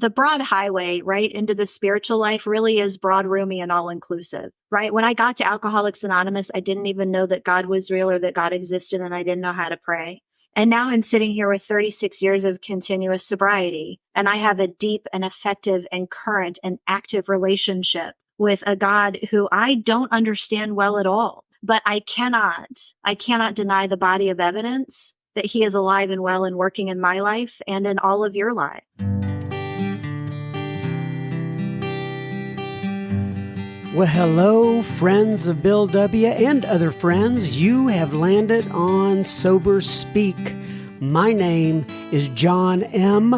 the broad highway, right, into the spiritual life really is broad, roomy, and all inclusive, right? When I got to Alcoholics Anonymous, I didn't even know that God was real or that God existed, and I didn't know how to pray. And now I'm sitting here with 36 years of continuous sobriety, and I have a deep and effective and current and active relationship with a God who I don't understand well at all. But I cannot deny the body of evidence that he is alive and well and working in my life and in all of your lives. Well, hello, friends of Bill W. and other friends. You have landed on Sober Speak. My name is John M.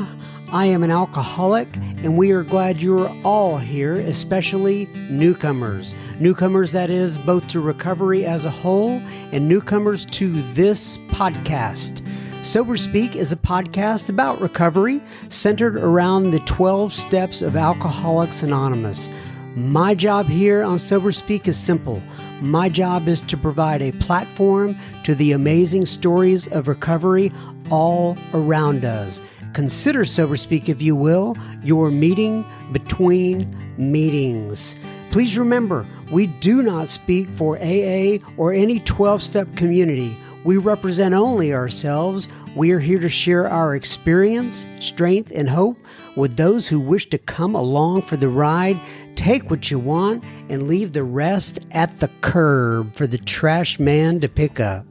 I am an alcoholic, and we are glad you're all here, especially newcomers. Newcomers, that is, both to recovery as a whole and newcomers to this podcast. Sober Speak is a podcast about recovery centered around the 12 steps of Alcoholics Anonymous. My job here on Sober Speak is simple. My job is to provide a platform to the amazing stories of recovery all around us. Consider Sober Speak, if you will, your meeting between meetings. Please remember, we do not speak for AA or any 12-step community. We represent only ourselves. We are here to share our experience, strength, and hope with those who wish to come along for the ride. Take what you want and leave the rest at the curb for the trash man to pick up.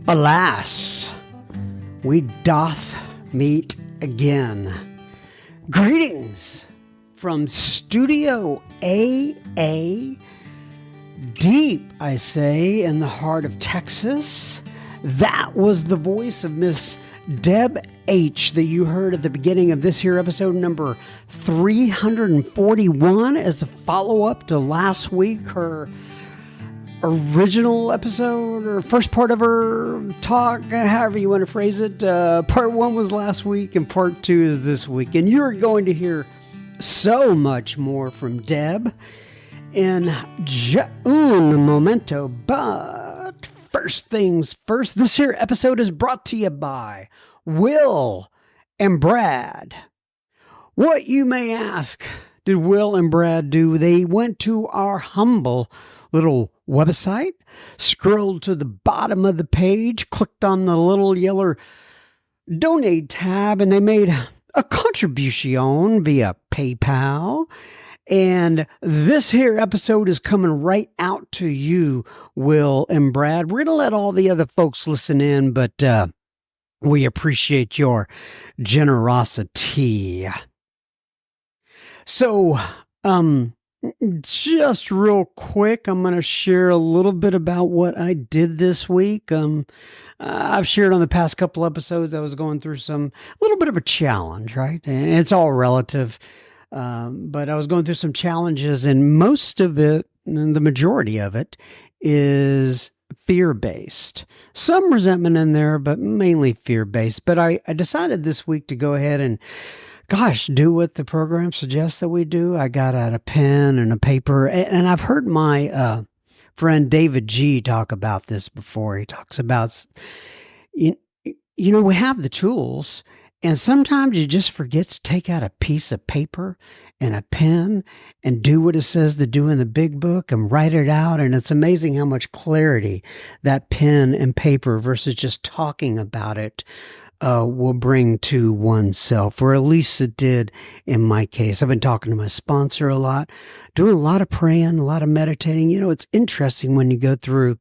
Alas, we doth meet again. Greetings from Studio AA, deep, I say, in the heart of Texas. That was the voice of Miss Deb H that you heard at the beginning of this here episode number 341 as a follow-up to last week, her original episode or first part of her talk, however you want to phrase it. Part one was last week and part two is this week. And you're going to hear so much more from Deb in un momento. But first things first, this here episode is brought to you by Will and Brad. What, you may ask, did Will and Brad do? They went to our humble little website, scrolled to the bottom of the page, clicked on the little yellow donate tab, and they made a contribution via PayPal. And this here episode is coming right out to you, Will and Brad. We're going to let all the other folks listen in, but we appreciate your generosity. So, just real quick, I'm going to share a little bit about what I did this week. I've shared on the past couple episodes, I was going through a little bit of a challenge, right? And it's all relative. But I was going through some challenges, and most of it, and the majority of it, is fear-based. Some resentment in there, but mainly fear-based. But I decided this week to go ahead and do what the program suggests that we do. I got out a pen and a paper, and I've heard my friend David G talk about this before. He talks about, we have the tools, and sometimes you just forget to take out a piece of paper and a pen and do what it says to do in the big book and write it out. And it's amazing how much clarity that pen and paper versus just talking about it will bring to oneself, or at least it did in my case. I've been talking to my sponsor a lot, doing a lot of praying, a lot of meditating. It's interesting when you go through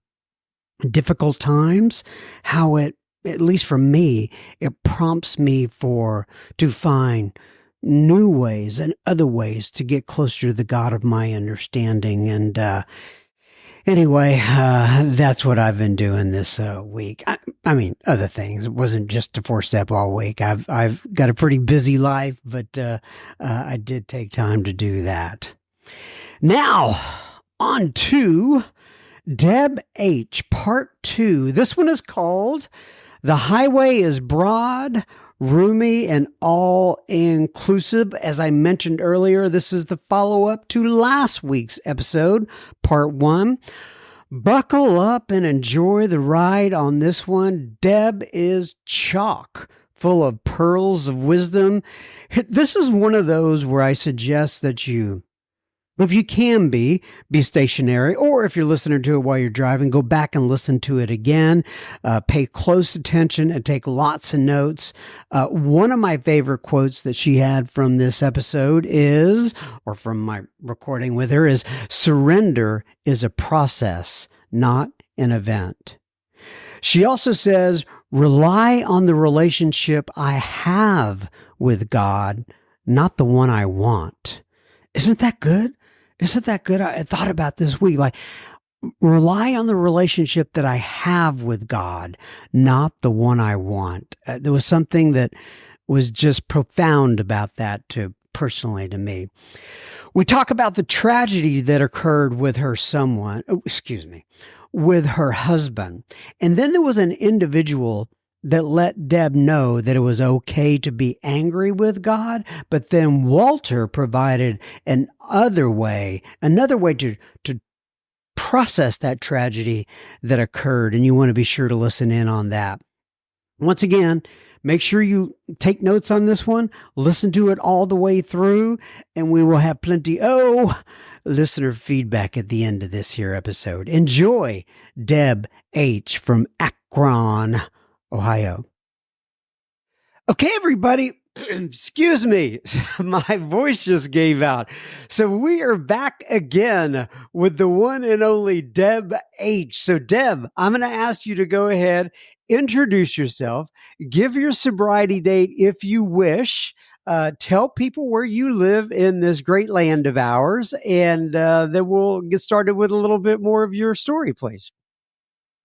difficult times, how it, at least for me, it prompts me to find new ways and other ways to get closer to the God of my understanding. And anyway, that's what I've been doing this week. I mean, other things. It wasn't just a 4-step all week. I've got a pretty busy life, but I did take time to do that. Now, on to Deb H, Part 2. This one is called The Highway is Broad, Roomy, and All-Inclusive. As I mentioned earlier, this is the follow-up to last week's episode, Part 1. Buckle up and enjoy the ride on this one. Deb is chock full of pearls of wisdom. This is one of those where I suggest that if you can be stationary, or if you're listening to it while you're driving, go back and listen to it again. Pay close attention and take lots of notes. One of my favorite quotes that she had from this episode is, or from my recording with her, is surrender is a process, not an event. She also says, rely on the relationship I have with God, not the one I want. Isn't that good? Isn't that good? I thought about this week, like, rely on the relationship that I have with God, not the one I want. There was something that was just profound about that personally to me. We talk about the tragedy that occurred with with her husband. And then there was an individual that let Deb know that it was okay to be angry with God. But then Walter provided another way to process that tragedy that occurred. And you want to be sure to listen in on that. Once again, make sure you take notes on this one, listen to it all the way through, and we will have plenty listener feedback at the end of this here episode. Enjoy Deb H from Akron, Ohio. Okay, everybody, excuse me, my voice just gave out. So we are back again with the one and only Deb H. So Deb, I'm going to ask you to go ahead, introduce yourself, give your sobriety date if you wish, tell people where you live in this great land of ours, and then we'll get started with a little bit more of your story, please.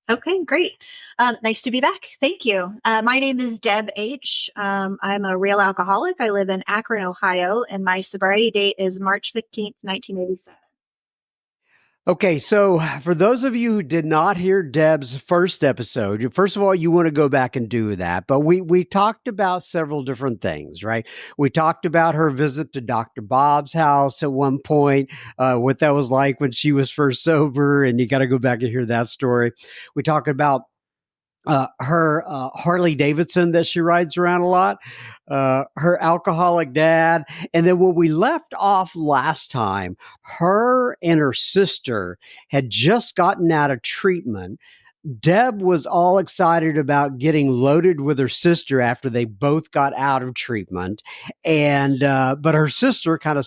Okay, great. Nice to be back. Thank you. My name is Deb H. I'm a real alcoholic. I live in Akron, Ohio, and my sobriety date is March 15th, 1987. Okay, so for those of you who did not hear Deb's first episode, first of all, you want to go back and do that. But we talked about several different things, right? We talked about her visit to Dr. Bob's house at one point, what that was like when she was first sober, and you got to go back and hear that story. We talked about her Harley Davidson that she rides around a lot, her alcoholic dad. And then when we left off last time, her and her sister had just gotten out of treatment. Deb was all excited about getting loaded with her sister after they both got out of treatment. And, but her sister kind of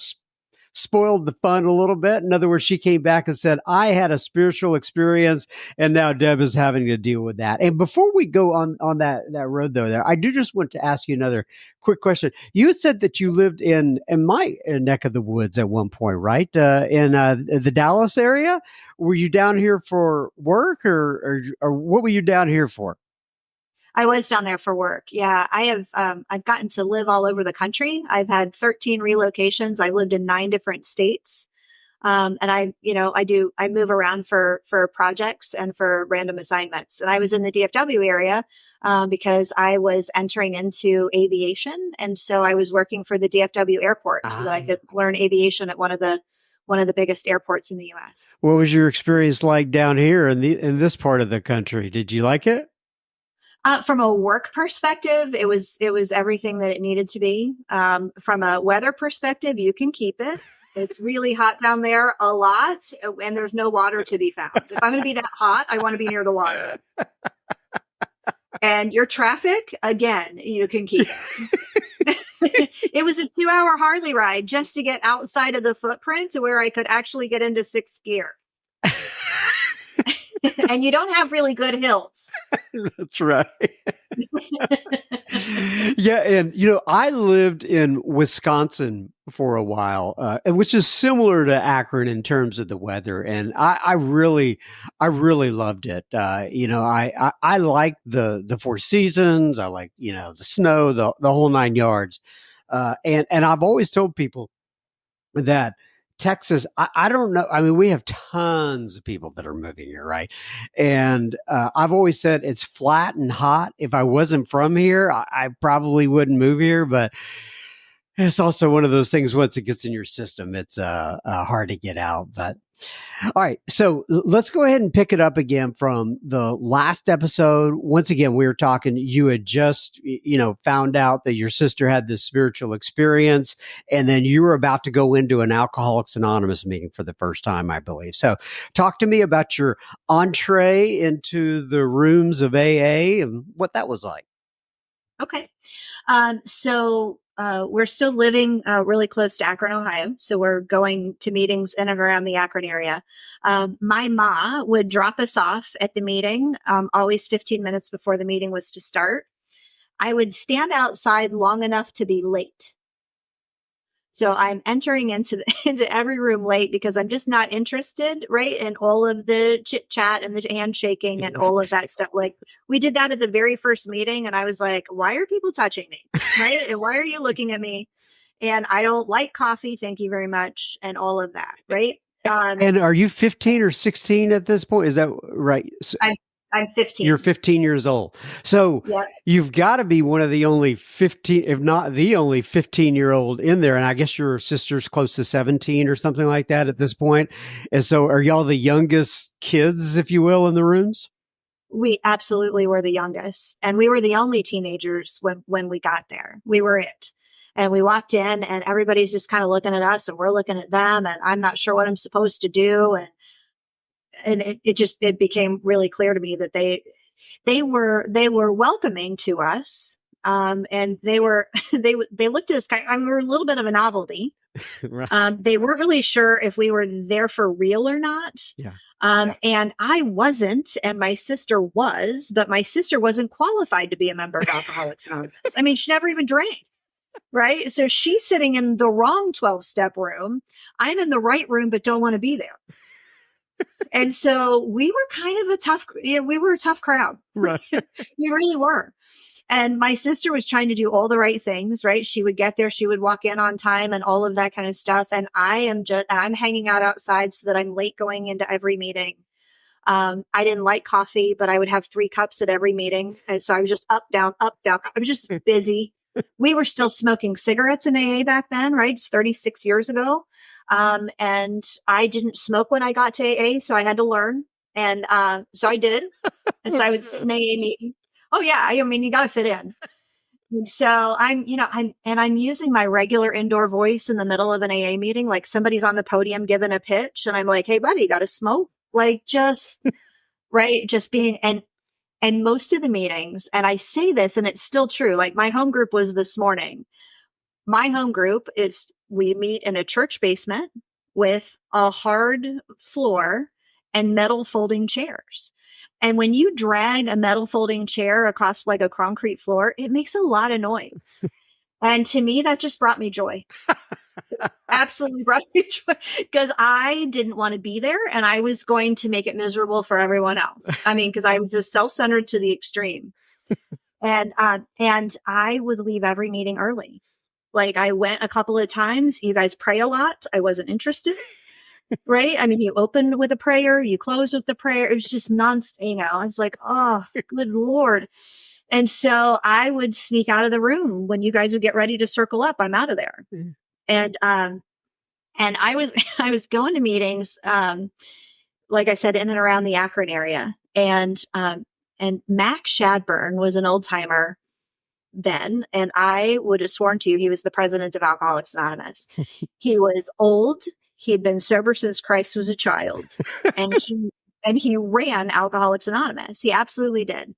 spoiled the fun a little bit. In other words, she came back and said, I had a spiritual experience, and now Deb is having to deal with that. And before we go on that road though, I do just want to ask you another quick question. You had said that you lived in my neck of the woods at one point, right? In the Dallas area. Were you down here for work, or what were you down here for? I was down there for work. Yeah, I've gotten to live all over the country. I've had 13 relocations. I lived in 9 different states. And I move around for projects and for random assignments. And I was in the DFW area because I was entering into aviation. And so I was working for the DFW airport so that I could learn aviation at one of the biggest airports in the US. What was your experience like down here in this part of the country? Did you like it? From a work perspective, it was everything that it needed to be. From a weather perspective, you can keep it. It's really hot down there a lot, and there's no water to be found. If I'm going to be that hot, I want to be near the water. And your traffic, again, you can keep it. It was a 2-hour Harley ride just to get outside of the footprint to where I could actually get into 6th gear. And you don't have really good hills. That's right. Yeah. And, I lived in Wisconsin for a while, which is similar to Akron in terms of the weather. And I really loved it. I like the 4 seasons. I like, the snow, the whole 9 yards. And I've always told people that Texas, I don't know. I mean, we have tons of people that are moving here, right? And I've always said it's flat and hot. If I wasn't from here, I probably wouldn't move here. But it's also one of those things, once it gets in your system, it's hard to get out. But All right. So let's go ahead and pick it up again from the last episode. Once again, we were talking, you had just, found out that your sister had this spiritual experience, and then you were about to go into an Alcoholics Anonymous meeting for the first time, I believe. So talk to me about your entree into the rooms of AA and what that was like. Okay. We're still living really close to Akron, Ohio. So we're going to meetings in and around the Akron area. My ma would drop us off at the meeting, always 15 minutes before the meeting was to start. I would stand outside long enough to be late. So I'm entering into every room late because I'm just not interested, right, in all of the chit chat and the handshaking and all of that stuff. Like, we did that at the very first meeting, and I was like, "Why are people touching me, right? And why are you looking at me? And I don't like coffee, thank you very much," and all of that, right? And are you 15 or 16 at this point? Is that right? I'm 15. You're 15 years old. So Yep. you've got to be one of the only 15, if not the only 15-year-old in there. And I guess your sister's close to 17 or something like that at this point. And so are y'all the youngest kids, if you will, in the rooms? We absolutely were the youngest, and we were the only teenagers when we got there. We were it. And we walked in, and everybody's just kind of looking at us, and we're looking at them, and I'm not sure what I'm supposed to do. And it became really clear to me that they were welcoming to us. And they looked at us we were a little bit of a novelty. Right. They weren't really sure if we were there for real or not. Yeah. And I wasn't, and my sister was, but my sister wasn't qualified to be a member of Alcoholics Anonymous. I mean, she never even drank. Right. So she's sitting in the wrong 12-step room. I'm in the right room, but don't want to be there. And so we were kind of we were a tough crowd. Right. We really were. And my sister was trying to do all the right things, right? She would get there, she would walk in on time and all of that kind of stuff. And I'm hanging out outside so that I'm late going into every meeting. I didn't like coffee, but I would have 3 cups at every meeting. And so I was just up, down, up, down. I was just busy. We were still smoking cigarettes in AA back then, right? It's 36 years ago. And I didn't smoke when I got to AA, so I had to learn. And so I did. And so I would sit in AA meeting. Oh yeah, I mean, you got to fit in. And so I'm using my regular indoor voice in the middle of an AA meeting, like somebody's on the podium giving a pitch, and I'm like, "Hey, buddy, you got to smoke?" Like, just right, just being and most of the meetings, and I say this, and it's still true. Like, my home group was this morning. My home group is, we meet in a church basement with a hard floor and metal folding chairs. And when you drag a metal folding chair across like a concrete floor, it makes a lot of noise. And to me, that just brought me joy. Absolutely brought me joy, because I didn't want to be there, and I was going to make it miserable for everyone else. I mean, because I was just self-centered to the extreme. And I would leave every meeting early. Like, I went a couple of times. You guys prayed a lot. I wasn't interested. Right. I mean, you opened with a prayer, you closed with the prayer. It was just nonstop. I was like, oh, good Lord. And so I would sneak out of the room when you guys would get ready to circle up. I'm out of there. Mm-hmm. And I was going to meetings, like I said, in and around the Akron area. And Mac Shadburn was an old timer then, and I would have sworn to you he was the president of Alcoholics Anonymous. He was old. He had been sober since Christ was a child, and he ran Alcoholics Anonymous. He absolutely did.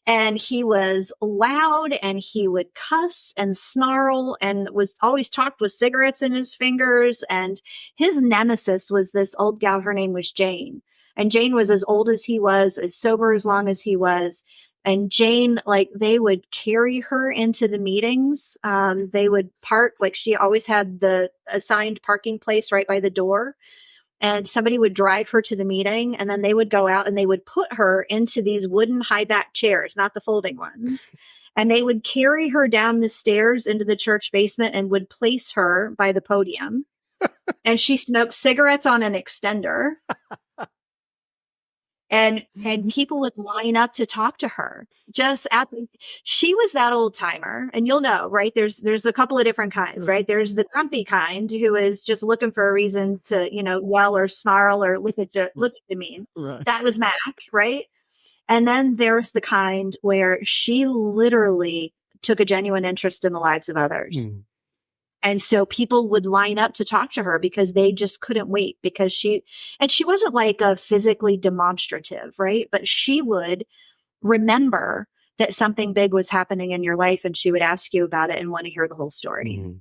And he was loud, and he would cuss and snarl, and was always talked with cigarettes in his fingers. And his nemesis was this old gal. Her name was Jane. And Jane was as old as he was, as sober as long as he was. And Jane, like, they would carry her into the meetings. They would park, like, she always had the assigned parking place right by the door. And somebody would drive her to the meeting, and then they would go out and they would put her into these wooden high back chairs, not the folding ones. And they would carry her down the stairs into the church basement and would place her by the podium. And she smoked cigarettes on an extender. And people would line up to talk to her. She was that old timer, and you'll know, right? There's a couple of different kinds, right? There's the grumpy kind who is just looking for a reason to, yell or snarl or look at you mean. Right. That was Mac, right? And then there's the kind where she literally took a genuine interest in the lives of others. And so people would line up to talk to her because they just couldn't wait, because she wasn't like a physically demonstrative, right? But she would remember that something big was happening in your life, and she would ask you about it and want to hear the whole story.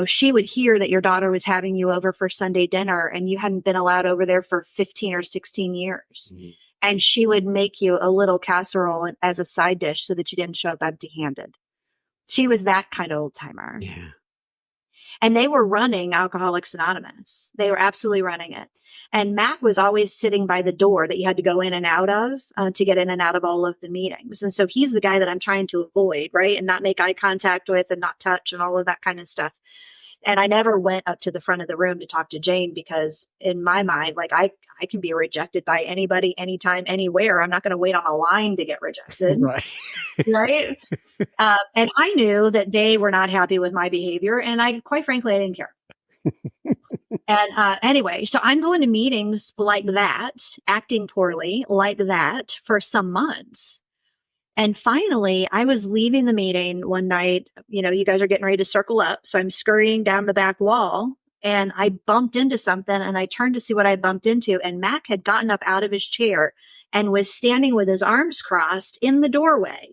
She would hear that your daughter was having you over for Sunday dinner and you hadn't been allowed over there for 15 or 16 years. And she would make you a little casserole as a side dish so that you didn't show up empty handed. She was that kind of old timer. Yeah. And they were running Alcoholics Anonymous. They were absolutely running it. And Matt was always sitting by the door that you had to go in and out of to get in and out of all of the meetings. And so he's the guy that I'm trying to avoid, right? And not make eye contact with and not touch and all of that kind of stuff. And I never went up to the front of the room to talk to Jane, because in my mind, like I can be rejected by anybody, anytime, anywhere. I'm not going to wait on a line to get rejected. Right. Right. And I knew that they were not happy with my behavior. And quite frankly, I didn't care. And anyway, so I'm going to meetings like that, acting poorly like that for some months. And finally, I was leaving the meeting one night. You guys are getting ready to circle up. So I'm scurrying down the back wall and I bumped into something, and I turned to see what I bumped into. And Mac had gotten up out of his chair and was standing with his arms crossed in the doorway.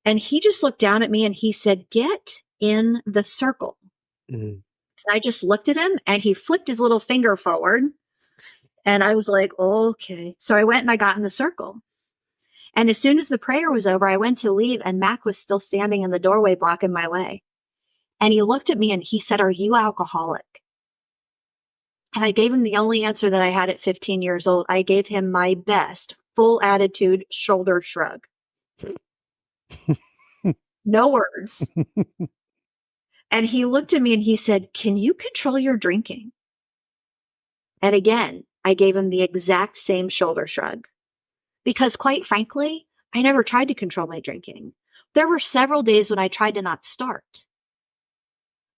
And he just looked down at me and he said, "Get in the circle." And I just looked at him and he flipped his little finger forward. And I was like, okay. So I went and I got in the circle. And as soon as the prayer was over, I went to leave, and Mac was still standing in the doorway blocking my way. And he looked at me and he said, "Are you alcoholic?" And I gave him the only answer that I had at 15 years old. I gave him my best full attitude shoulder shrug. No words. And he looked at me and he said, "Can you control your drinking?" And again, I gave him the exact same shoulder shrug. Because quite frankly, I never tried to control my drinking. There were several days when I tried to not start.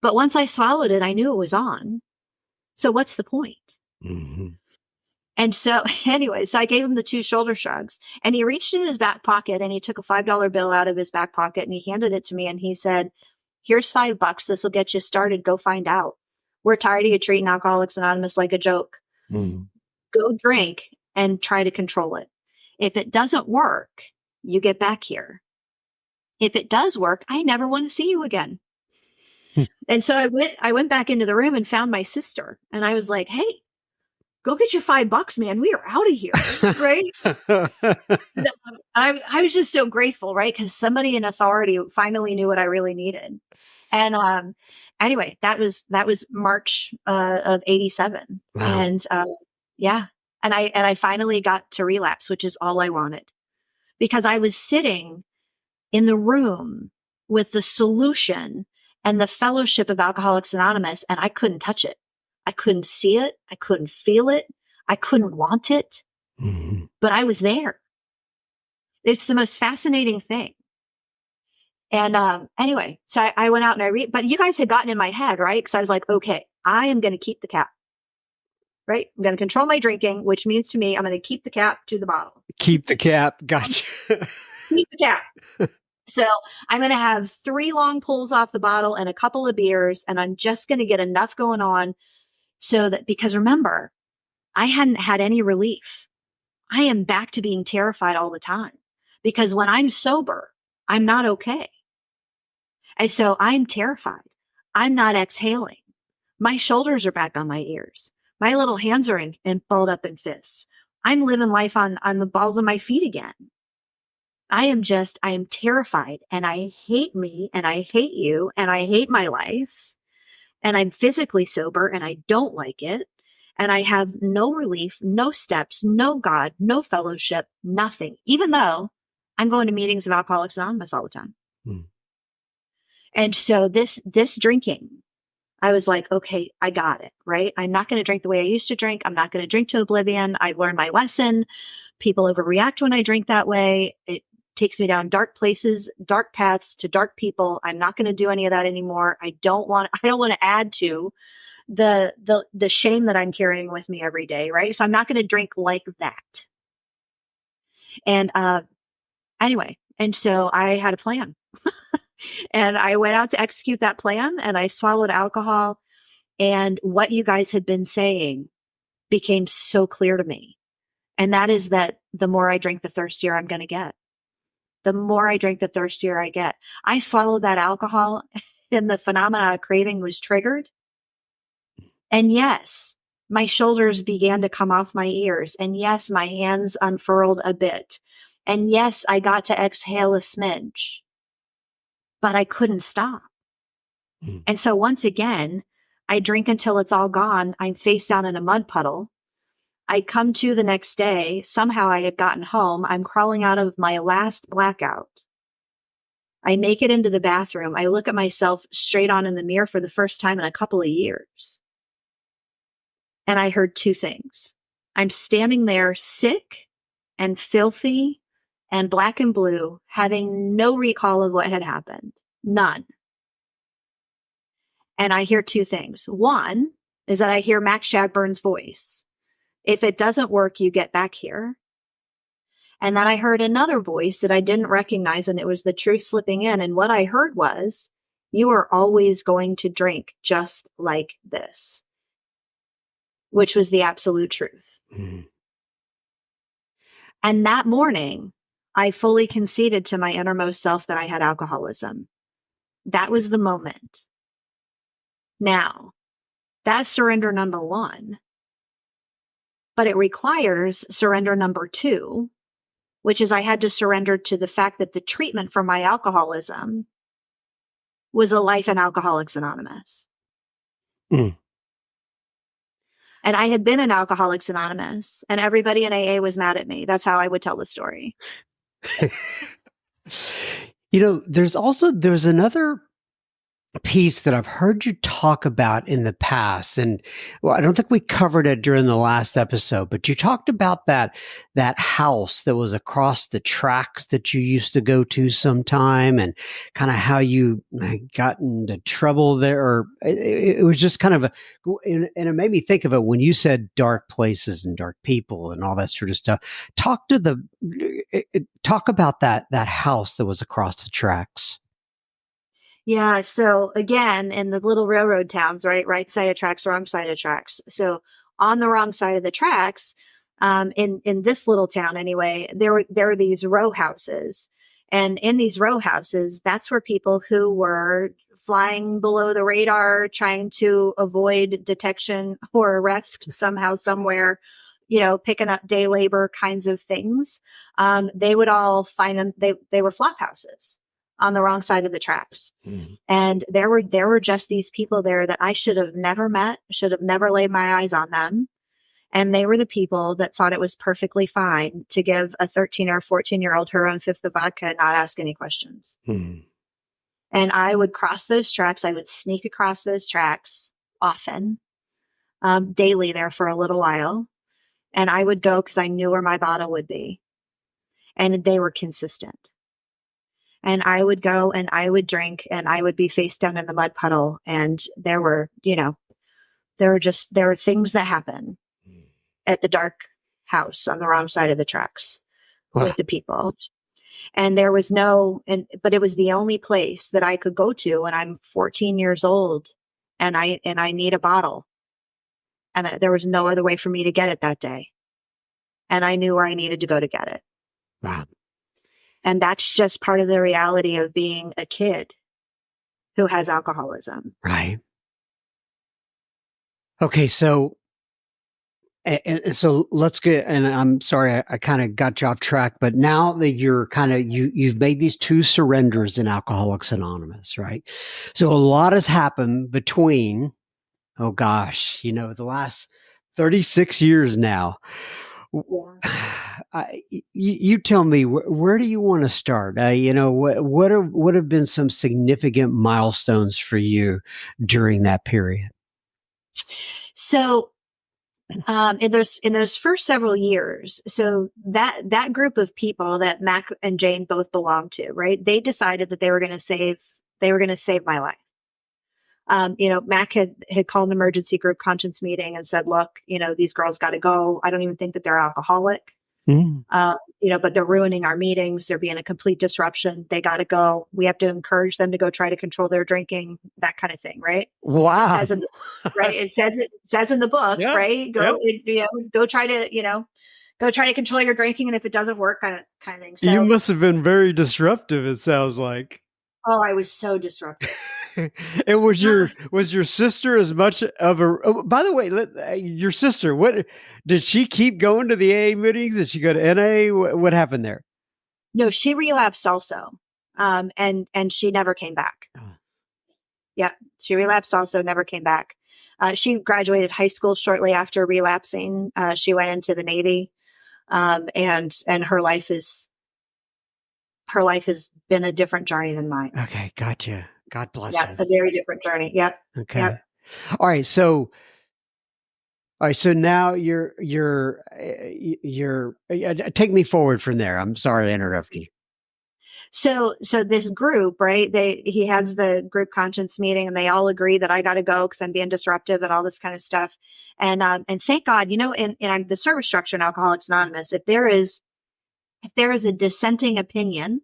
But once I swallowed it, I knew it was on. So what's the point? And so anyway, so I gave him the 2 shoulder shrugs, and he reached in his back pocket and he took a $5 bill out of his back pocket and he handed it to me and he said, "Here's $5. This will get you started. Go find out. We're tired of you treating Alcoholics Anonymous like a joke. Go drink and try to control it. If it doesn't work, you get back here. If it does work, I never want to see you again." And so I went back into the room and found my sister, and I was like, "Hey, go get your $5, man. We are out of here." Right. I was just so grateful, right? Because somebody in authority finally knew what I really needed. And anyway, that was March of '87. Wow. And yeah. And I finally got to relapse, which is all I wanted, because I was sitting in the room with the solution and the fellowship of Alcoholics Anonymous, and I couldn't touch it. I couldn't see it. I couldn't feel it. I couldn't want it, but I was there. It's the most fascinating thing. And anyway, so I went out and but you guys had gotten in my head, right? Because I was like, okay, I am going to keep the cap. Right? I'm going to control my drinking, which means to me, I'm going to keep the cap to the bottle. Keep the cap. Gotcha. Keep the cap. So I'm going to have 3 long pulls off the bottle and a couple of beers, and I'm just going to get enough going on so that, because remember, I hadn't had any relief. I am back to being terrified all the time, because when I'm sober, I'm not okay. And so I'm terrified. I'm not exhaling. My shoulders are back on my ears. My little hands are in balled up in fists. I'm living life on the balls of my feet again. I am terrified, and I hate me, and I hate you, and I hate my life. And I'm physically sober, and I don't like it. And I have no relief, no steps, no God, no fellowship, nothing, even though I'm going to meetings of Alcoholics Anonymous all the time. And so this drinking, I was like, okay, I got it, right? I'm not going to drink the way I used to drink. I'm not going to drink to oblivion. I've learned my lesson. People overreact when I drink that way. It takes me down dark places, dark paths to dark people. I'm not going to do any of that anymore. I don't want to add to the shame that I'm carrying with me every day, right? So I'm not going to drink like that. And anyway, and so I had a plan. And I went out to execute that plan, and I swallowed alcohol. And what you guys had been saying became so clear to me. And that is that the more I drink, the thirstier I'm going to get. The more I drink, the thirstier I get. I swallowed that alcohol and the phenomena of craving was triggered. And yes, my shoulders began to come off my ears. And yes, my hands unfurled a bit. And yes, I got to exhale a smidge, but I couldn't stop. And so once again, I drink until it's all gone. I'm face down in a mud puddle. I come to the next day. Somehow I had gotten home. I'm crawling out of my last blackout. I make it into the bathroom. I look at myself straight on in the mirror for the first time in a couple of years. And I heard two things. I'm standing there sick and filthy and black and blue, having no recall of what had happened. None. And I hear two things. One is that I hear Max Shadburn's voice. If it doesn't work, you get back here. And then I heard another voice that I didn't recognize, and it was the truth slipping in. And what I heard was, you are always going to drink just like this, which was the absolute truth. Mm-hmm. And that morning, I fully conceded to my innermost self that I had alcoholism. That was the moment. Now, that's surrender number one. But it requires surrender number two, which is I had to surrender to the fact that the treatment for my alcoholism was a life in Alcoholics Anonymous. Mm. And I had been in Alcoholics Anonymous, and everybody in AA was mad at me. That's how I would tell the story. There's another piece that I've heard you talk about in the past. And well, I don't think we covered it during the last episode, but you talked about that house that was across the tracks that you used to go to sometime, and kind of how you got into trouble there. Or it was just kind of and it made me think of it when you said dark places and dark people and all that sort of stuff. Talk about that house that was across the tracks. Yeah. So again, in the little railroad towns, right side of tracks, wrong side of tracks. So on the wrong side of the tracks, in this little town anyway, there were these row houses, and in these row houses, that's where people who were flying below the radar, trying to avoid detection or arrest somehow, somewhere, picking up day labor kinds of things. They would all find them. They were flop houses on the wrong side of the tracks. Mm. And there were just these people there that I should have never met, should have never laid my eyes on them. And they were the people that thought it was perfectly fine to give a 13 or 14-year-old her own fifth of vodka and not ask any questions. Mm. And I would cross those tracks. I would sneak across those tracks often, daily there for a little while. And I would go because I knew where my bottle would be. And they were consistent. And I would go and I would drink and I would be face down in the mud puddle. And there were things that happen at the dark house on the wrong side of the tracks. Wow. With the people. And there was but it was the only place that I could go to when I'm 14 years old and I need a bottle. And there was no other way for me to get it that day. And I knew where I needed to go to get it. Wow. And that's just part of the reality of being a kid who has alcoholism. Right. Okay. So, and so let's get, and I'm sorry, I kind of got you off track, but now that you're you've made these two surrenders in Alcoholics Anonymous, right? So a lot has happened between, the last 36 years now. Yeah. You tell me, where do you want to start? What have been some significant milestones for you during that period? So in those first several years, so that group of people that Mac and Jane both belonged to, right? They decided that they were going to save my life. Mac had called an emergency group conscience meeting and said, look, these girls got to go. I don't even think that they're alcoholic. Mm. But they're ruining our meetings. They're being a complete disruption. They got to go. We have to encourage them to go try to control their drinking, that kind of thing. Right. It Wow. says right. It says in the book, Yeah. right. Go try to, go try to control your drinking. And if it doesn't work, kind of thing. So You must have been very disruptive, it sounds like. oh, I was so disruptive. It was your sister as much of a, oh, by the way, your sister, what did she keep going to the AA meetings? Did she go to NA? What happened there? No, she relapsed also. And she never came back. Oh. Yeah. She relapsed also, never came back. She graduated high school shortly after relapsing. She went into the Navy. And her life has been a different journey than mine. Okay. Gotcha. God bless Yeah. her. A very different journey. Yep. Okay. Yep. All right. So now take me forward from there. I'm sorry to interrupt you. So this group, right? He has the group conscience meeting, and they all agree that I got to go because I'm being disruptive and all this kind of stuff. And thank God, in the service structure in Alcoholics Anonymous, if there is a dissenting opinion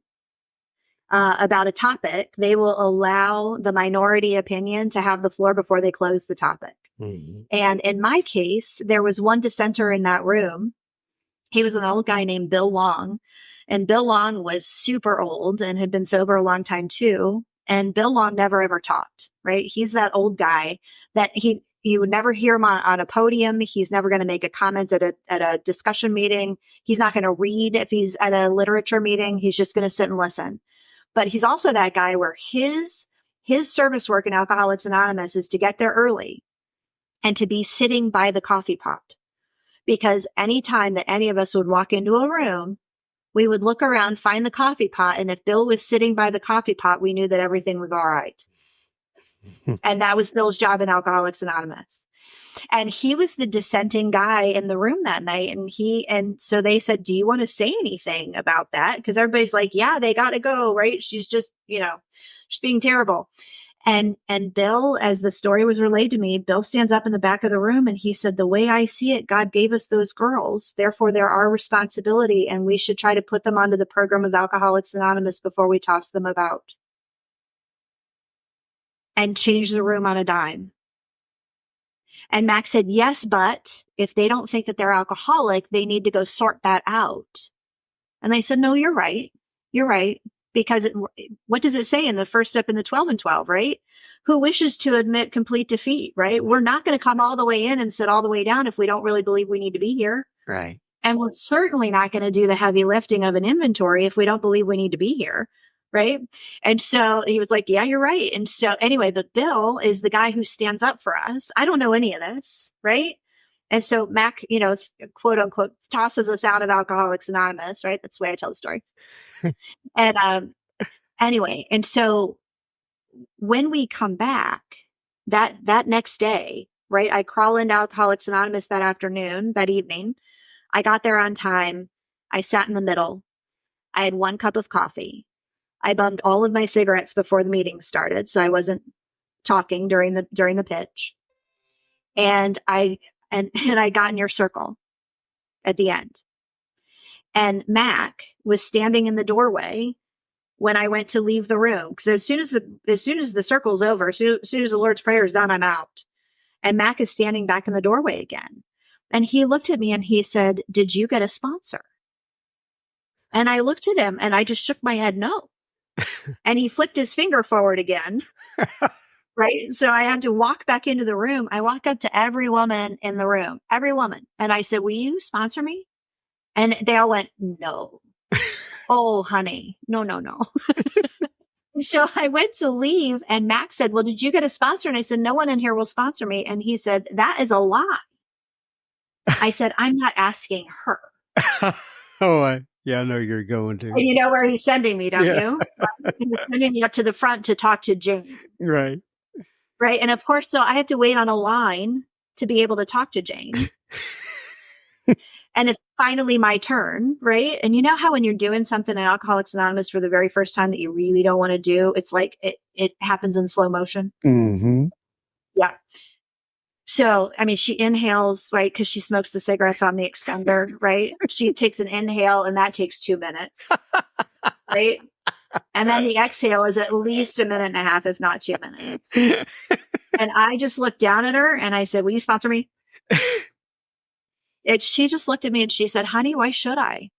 about a topic, they will allow the minority opinion to have the floor before they close the topic. Mm-hmm. And in my case, there was one dissenter in that room. He was an old guy named Bill Long. And Bill Long was super old and had been sober a long time too. And Bill Long never ever talked, right? He's that old guy that you would never hear him on a podium. He's never going to make a comment at a discussion meeting. He's not going to read if he's at a literature meeting. He's just going to sit and listen. But he's also that guy where his service work in Alcoholics Anonymous is to get there early and to be sitting by the coffee pot. Because anytime that any of us would walk into a room, we would look around, find the coffee pot. And if Bill was sitting by the coffee pot, we knew that everything was all right. And that was Bill's job in Alcoholics Anonymous. And he was the dissenting guy in the room that night. And so they said, do you want to say anything about that? Because everybody's like, yeah, they got to go, right? She's just, she's being terrible. And Bill, as the story was relayed to me, Bill stands up in the back of the room and he said, the way I see it, God gave us those girls. Therefore, they're our responsibility. And we should try to put them onto the program of Alcoholics Anonymous before we toss them about. And change the room on a dime. And Max said, yes, but if they don't think that they're alcoholic, they need to go sort that out. And they said, no, you're right. You're right. Because what does it say in the first step in the 12 and 12, right? Who wishes to admit complete defeat, right? We're not going to come all the way in and sit all the way down if we don't really believe we need to be here. Right. And we're certainly not going to do the heavy lifting of an inventory if we don't believe we need to be here. Right. And so he was like, yeah, you're right. And so anyway, but Bill is the guy who stands up for us. I don't know any of this. Right. And so Mac, quote unquote, tosses us out of Alcoholics Anonymous. Right. That's the way I tell the story. And anyway, and so when we come back that next day, right, I crawl into Alcoholics Anonymous that evening. I got there on time. I sat in the middle. I had 1 cup of coffee. I bummed all of my cigarettes before the meeting started, so I wasn't talking during the pitch. And I got in your circle at the end. And Mac was standing in the doorway when I went to leave the room, because as soon as the circle's over, as soon as the Lord's Prayer is done, I'm out. And Mac is standing back in the doorway again. And he looked at me and he said, "Did you get a sponsor?" And I looked at him and I just shook my head no. And he flipped his finger forward again. Right. So I had to walk back into the room. I walked up to every woman in the room, every woman. And I said, "Will you sponsor me?" And they all went, "No." "Oh, honey, no." So I went to leave and Max said, "Well, did you get a sponsor?" And I said, "No one in here will sponsor me." And he said, "That is a lie." I said, I'm not asking her. Yeah, I know you're going to. And you know where he's sending me, don't Yeah. you? He's sending me up to the front to talk to Jane. Right. Right. And of course, so I have to wait on a line to be able to talk to Jane. And it's finally my turn, right? And you know how when you're doing something in Alcoholics Anonymous for the very first time that you really don't want to do, it's like it happens in slow motion. Mm-hmm. Yeah. So, I mean, she inhales, right? Because she smokes the cigarettes on the extender, right? She takes an inhale and that takes 2 minutes, right? And then the exhale is at least 1.5 minutes, if not 2 minutes. And I just looked down at her and I said, will you sponsor me? And she just looked at me and she said, honey, why should I?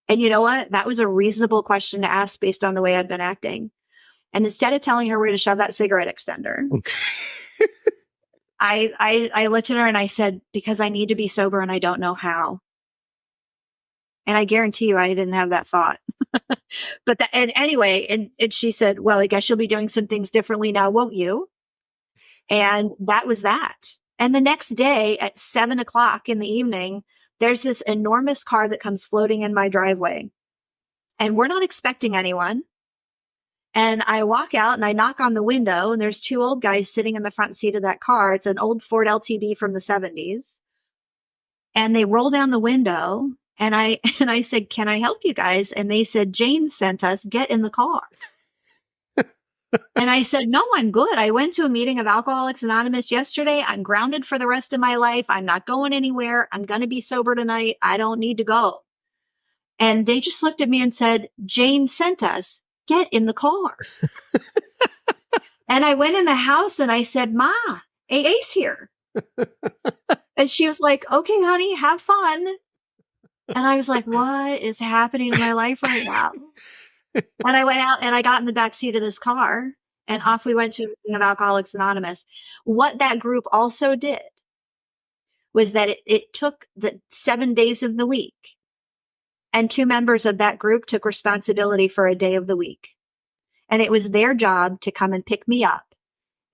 And you know what? That was a reasonable question to ask based on the way I'd been acting. And instead of telling her where to shove that cigarette extender, I looked at her and I said, because I need to be sober and I don't know how. And I guarantee you I didn't have that thought. But and anyway, and she said, well, I guess you'll be doing some things differently now, won't you? And that was that. And the next day at 7:00 in the evening, there's this enormous car that comes floating in my driveway. And we're not expecting anyone. And I walk out and I knock on the window and there's 2 old guys sitting in the front seat of that car. It's an old Ford LTD from the 70s. And they roll down the window and I said, can I help you guys? And they said, Jane sent us, get in the car. And I said, no, I'm good. I went to a meeting of Alcoholics Anonymous yesterday. I'm grounded for the rest of my life. I'm not going anywhere. I'm going to be sober tonight. I don't need to go. And they just looked at me and said, Jane sent us, get in the car. And I went in the house and I said, Ma, AA's here. And she was like, okay, honey, have fun. And I was like, what is happening in my life right now? And I went out and I got in the back seat of this car and off we went to a meeting of Alcoholics Anonymous. What that group also did was that it took the 7 days of the week and 2 members of that group took responsibility for a day of the week. And it was their job to come and pick me up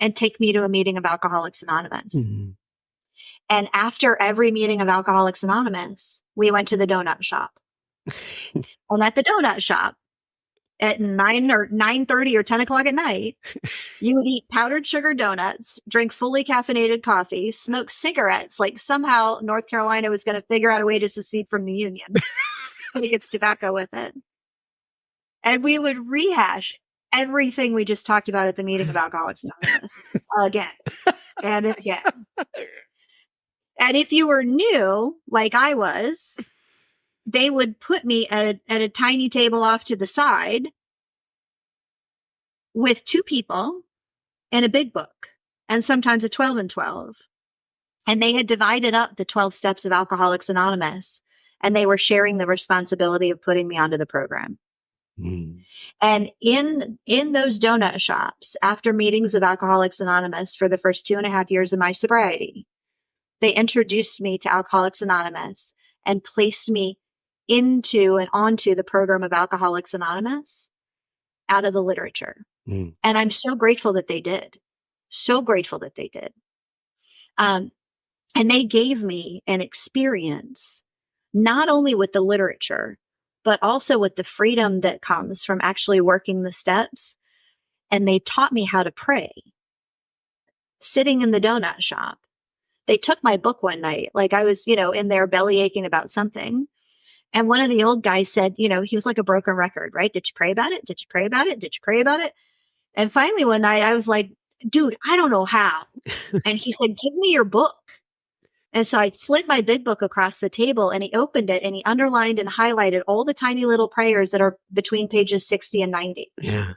and take me to a meeting of Alcoholics Anonymous. Mm-hmm. And after every meeting of Alcoholics Anonymous, we went to the donut shop. And at the donut shop, at 9 or 9:30 or 10 o'clock at night, you would eat powdered sugar donuts, drink fully caffeinated coffee, smoke cigarettes, like somehow North Carolina was going to figure out a way to secede from the Union. It gets tobacco with it. And we would rehash everything we just talked about at the meeting of Alcoholics Anonymous again and again. And if you were new, like I was, they would put me at a tiny table off to the side with 2 people and a big book and sometimes a 12 and 12. And they had divided up the 12 steps of Alcoholics Anonymous and they were sharing the responsibility of putting me onto the program. Mm. And in those donut shops, after meetings of Alcoholics Anonymous for the first 2.5 years of my sobriety, they introduced me to Alcoholics Anonymous and placed me into and onto the program of Alcoholics Anonymous out of the literature. Mm. And I'm so grateful that they did. So grateful that they did. And they gave me an experience, not only with the literature, but also with the freedom that comes from actually working the steps. And they taught me how to pray. Sitting in the donut shop, they took my book one night, like I was, in there belly aching about something. And one of the old guys said, he was like a broken record, right? Did you pray about it? Did you pray about it? Did you pray about it? And finally one night I was like, dude, I don't know how. And he said, give me your book. And so I slid my big book across the table and he opened it and he underlined and highlighted all the tiny little prayers that are between pages 60 and 90. Yeah.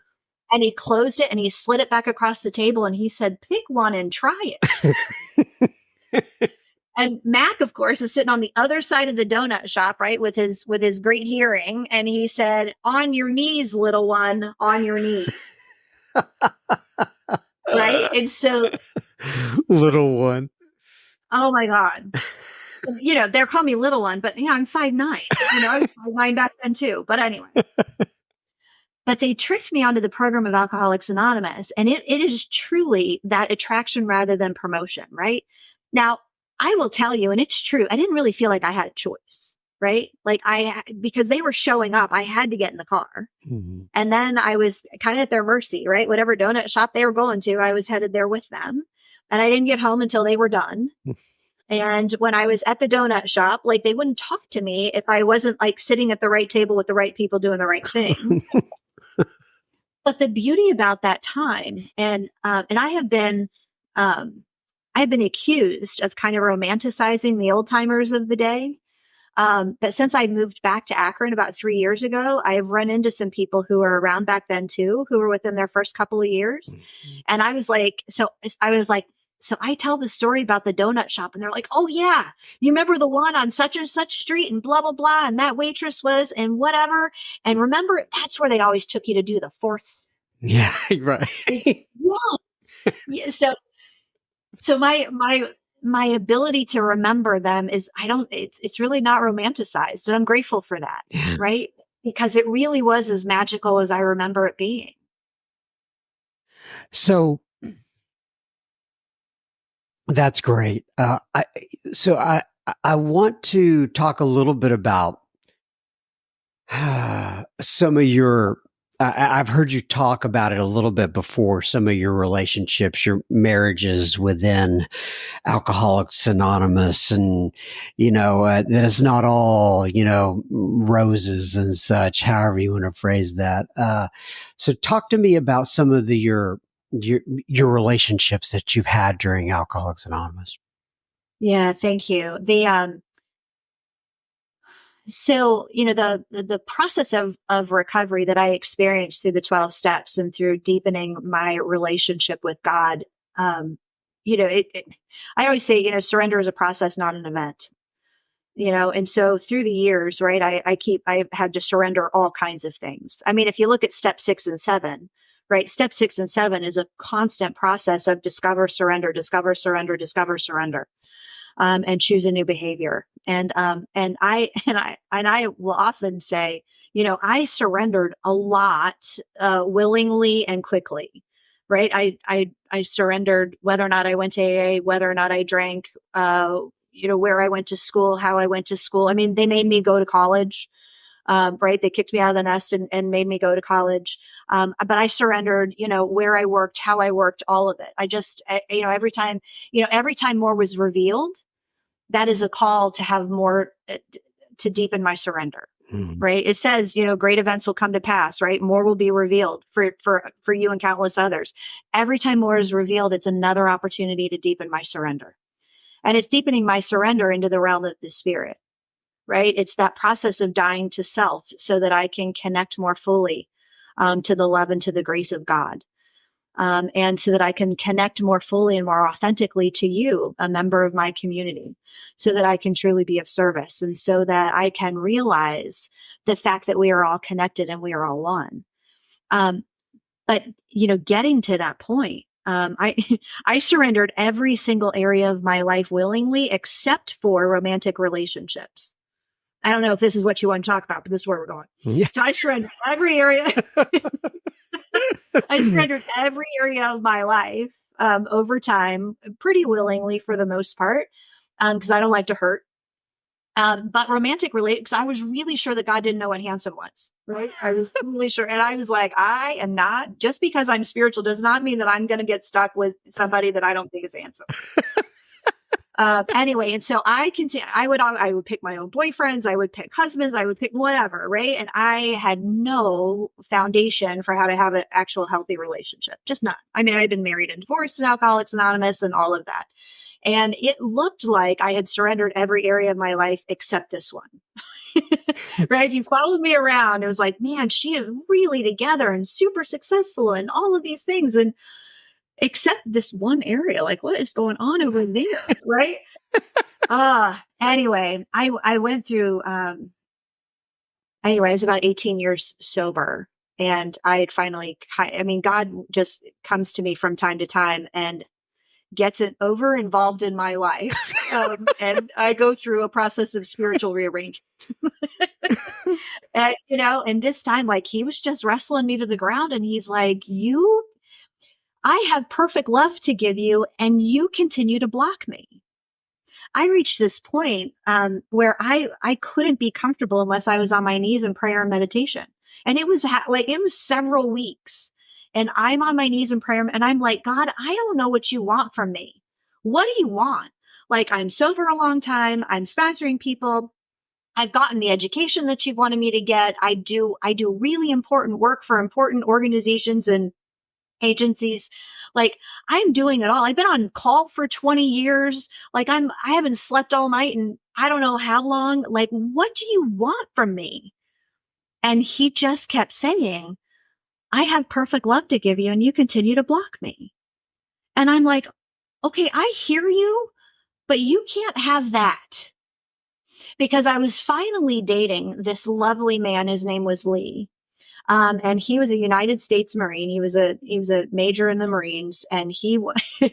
And he closed it and he slid it back across the table and he said, pick one and try it. And Mac, of course, is sitting on the other side of the donut shop, right, with his great hearing. And he said, on your knees, little one, on your knees. Right? And so. Little one. Oh, my God. They're calling me little one, but, I'm 5'9". I was 5'9" back then, too. But anyway. But they tricked me onto the program of Alcoholics Anonymous. And it is truly that attraction rather than promotion, right? Now, I will tell you, and it's true, I didn't really feel like I had a choice, right? Like because they were showing up, I had to get in the car. Mm-hmm. And then I was kind of at their mercy, right? Whatever donut shop they were going to, I was headed there with them. And I didn't get home until they were done. And when I was at the donut shop, like they wouldn't talk to me if I wasn't like sitting at the right table with the right people doing the right thing. But the beauty about that time, and I have been accused of kind of romanticizing the old timers of the day. But since I moved back to Akron about 3 years ago, I've run into some people who were around back then too, who were within their first couple of years. Mm-hmm. And I was like, so I tell the story about the donut shop and they're like, oh yeah, you remember the one on such and such street and blah, blah, blah. And that waitress was and whatever. And remember, that's where they always took you to do the fourths. Yeah. Right. Yeah. So my ability to remember them is it's really not romanticized. And I'm grateful for that. Yeah. Right. Because it really was as magical as I remember it being. So that's great. I want to talk a little bit about some of your, I've heard you talk about it a little bit before, some of your relationships, your marriages within Alcoholics Anonymous, and, that it's not all, roses and such, however you want to phrase that. So talk to me about some of your relationships that you've had during Alcoholics Anonymous. Yeah, thank you. So, the process of recovery that I experienced through the 12 steps and through deepening my relationship with God, I always say, surrender is a process, not an event, and so through the years, right, I've had to surrender all kinds of things. I mean, if you look at step 6 and 7, right, step 6 and 7 is a constant process of discover, surrender, discover, surrender, discover, surrender. And choose a new behavior. And I will often say, I surrendered a lot, willingly and quickly, right? I surrendered whether or not I went to AA, whether or not I drank, where I went to school, how I went to school. I mean, they made me go to college, right? They kicked me out of the nest and made me go to college. But I surrendered, where I worked, how I worked, all of it. Every time more was revealed, that is a call to have more, to deepen my surrender, right? It says, great events will come to pass, right? More will be revealed for you and countless others. Every time more is revealed, it's another opportunity to deepen my surrender. And it's deepening my surrender into the realm of the spirit, right? It's that process of dying to self so that I can connect more fully to the love and to the grace of God. And so that I can connect more fully and more authentically to you, a member of my community, so that I can truly be of service and so that I can realize the fact that we are all connected and we are all one. But, getting to that point, I surrendered every single area of my life willingly, except for romantic relationships. I don't know if this is what you want to talk about, but this is where we're going. Yeah. So I surrendered every area. I surrendered every area of my life over time, pretty willingly for the most part, because I don't like to hurt. But romantic because I was really sure that God didn't know what handsome was, right? I was really sure. And I was like, I am not, just because I'm spiritual does not mean that I'm going to get stuck with somebody that I don't think is handsome. Anyway, and so I would pick my own boyfriends, I would pick husbands, I would pick whatever, right? And I had no foundation for how to have an actual healthy relationship. Just not. I mean, I'd been married and divorced and Alcoholics Anonymous and all of that. And it looked like I had surrendered every area of my life except this one. Right? If you followed me around, it was like, man, she is really together and super successful and all of these things. And except this one area, like what is going on over there? Right. Anyway, I went through, I was about 18 years sober and I had finally, God just comes to me from time to time and gets it over involved in my life. And I go through a process of spiritual rearrangement. And, and this time, like he was just wrestling me to the ground and he's like, I have perfect love to give you and you continue to block me. I reached this point where I couldn't be comfortable unless I was on my knees in prayer and meditation. And it was it was several weeks. And I'm on my knees in prayer and I'm like, God, I don't know what you want from me. What do you want? Like, I'm sober a long time. I'm sponsoring people. I've gotten the education that you've wanted me to get. I do really important work for important organizations and agencies. Like, I'm doing it all. I've been on call for 20 years. Like, I haven't slept all night and I don't know how long. Like, what do you want from me? And he just kept saying, I have perfect love to give you and you continue to block me. And I'm like, okay, I hear you, but you can't have that. Because I was finally dating this lovely man. His name was Lee. And he was a United States Marine. He was a major in the Marines, and he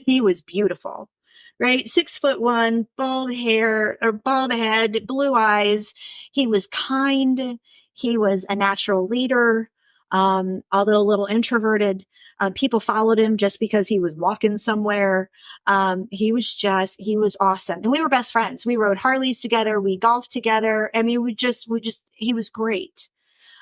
he was beautiful, right? 6'1", bald hair or bald head, blue eyes. He was kind. He was a natural leader. Although a little introverted, people followed him just because he was walking somewhere. He was awesome. And we were best friends. We rode Harleys together. We golfed together. I mean, he was great.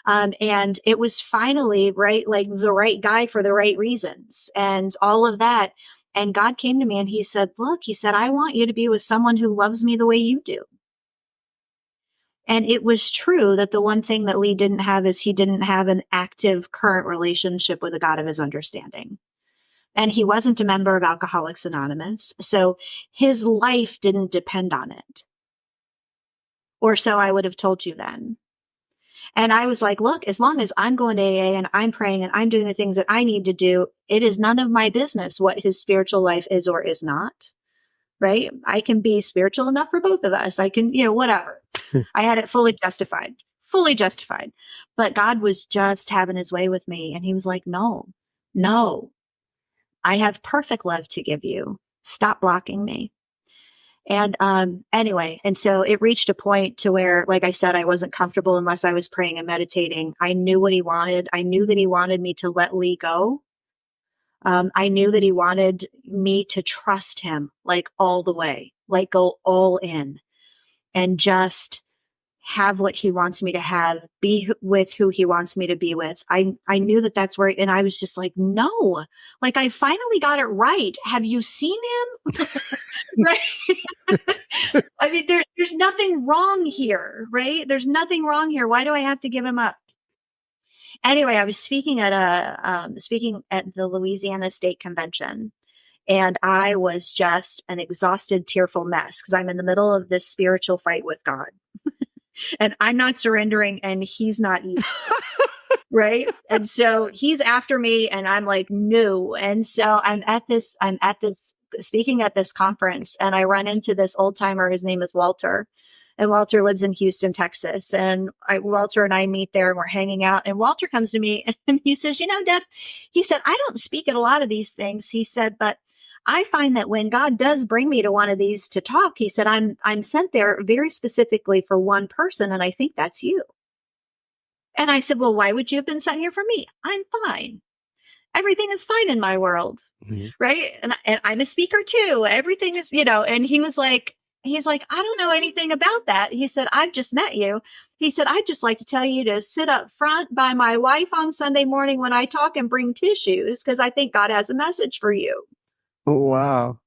And it was finally like the right guy for the right reasons and all of that. And God came to me and he said, look, he said, I want you to be with someone who loves me the way you do. And it was true that the one thing that Lee didn't have is he didn't have an active current relationship with the God of his understanding. And he wasn't a member of Alcoholics Anonymous. So his life didn't depend on it. Or so I would have told you then. And I was like, look, as long as I'm going to AA and I'm praying and I'm doing the things that I need to do, it is none of my business what his spiritual life is or is not. Right? I can be spiritual enough for both of us. I can, whatever. I had it fully justified. But God was just having his way with me. And he was like, no, I have perfect love to give you. Stop blocking me. And anyway, and so it reached a point to where, like I said, I wasn't comfortable unless I was praying and meditating. I knew what he wanted. I knew that he wanted me to let Lee go. I knew that he wanted me to trust him like all the way, like go all in and just have what he wants me to have, be with who he wants me to be with. I knew that that's where, and I was just like, no, like I finally got it right. Have you seen him? Right. I mean, there's nothing wrong here, right? There's nothing wrong here. Why do I have to give him up? Anyway, I was speaking at the Louisiana State Convention, and I was just an exhausted, tearful mess because I'm in the middle of this spiritual fight with God, and I'm not surrendering, and he's not either. Right. And so he's after me and I'm like, no. And so I'm at this speaking at this conference, and I run into this old timer. His name is Walter. And Walter lives in Houston, Texas. And Walter and I meet there and we're hanging out. And Walter comes to me and he says, Deb, he said, I don't speak at a lot of these things. He said, but I find that when God does bring me to one of these to talk, he said, I'm sent there very specifically for one person. And I think that's you. And I said, well, why would you have been sent here for me? I'm fine. Everything is fine in my world. Mm-hmm. Right. And I'm a speaker too. Everything is, and he's like, I don't know anything about that. He said, I've just met you. He said, I'd just like to tell you to sit up front by my wife on Sunday morning when I talk and bring tissues, because I think God has a message for you. Oh, wow.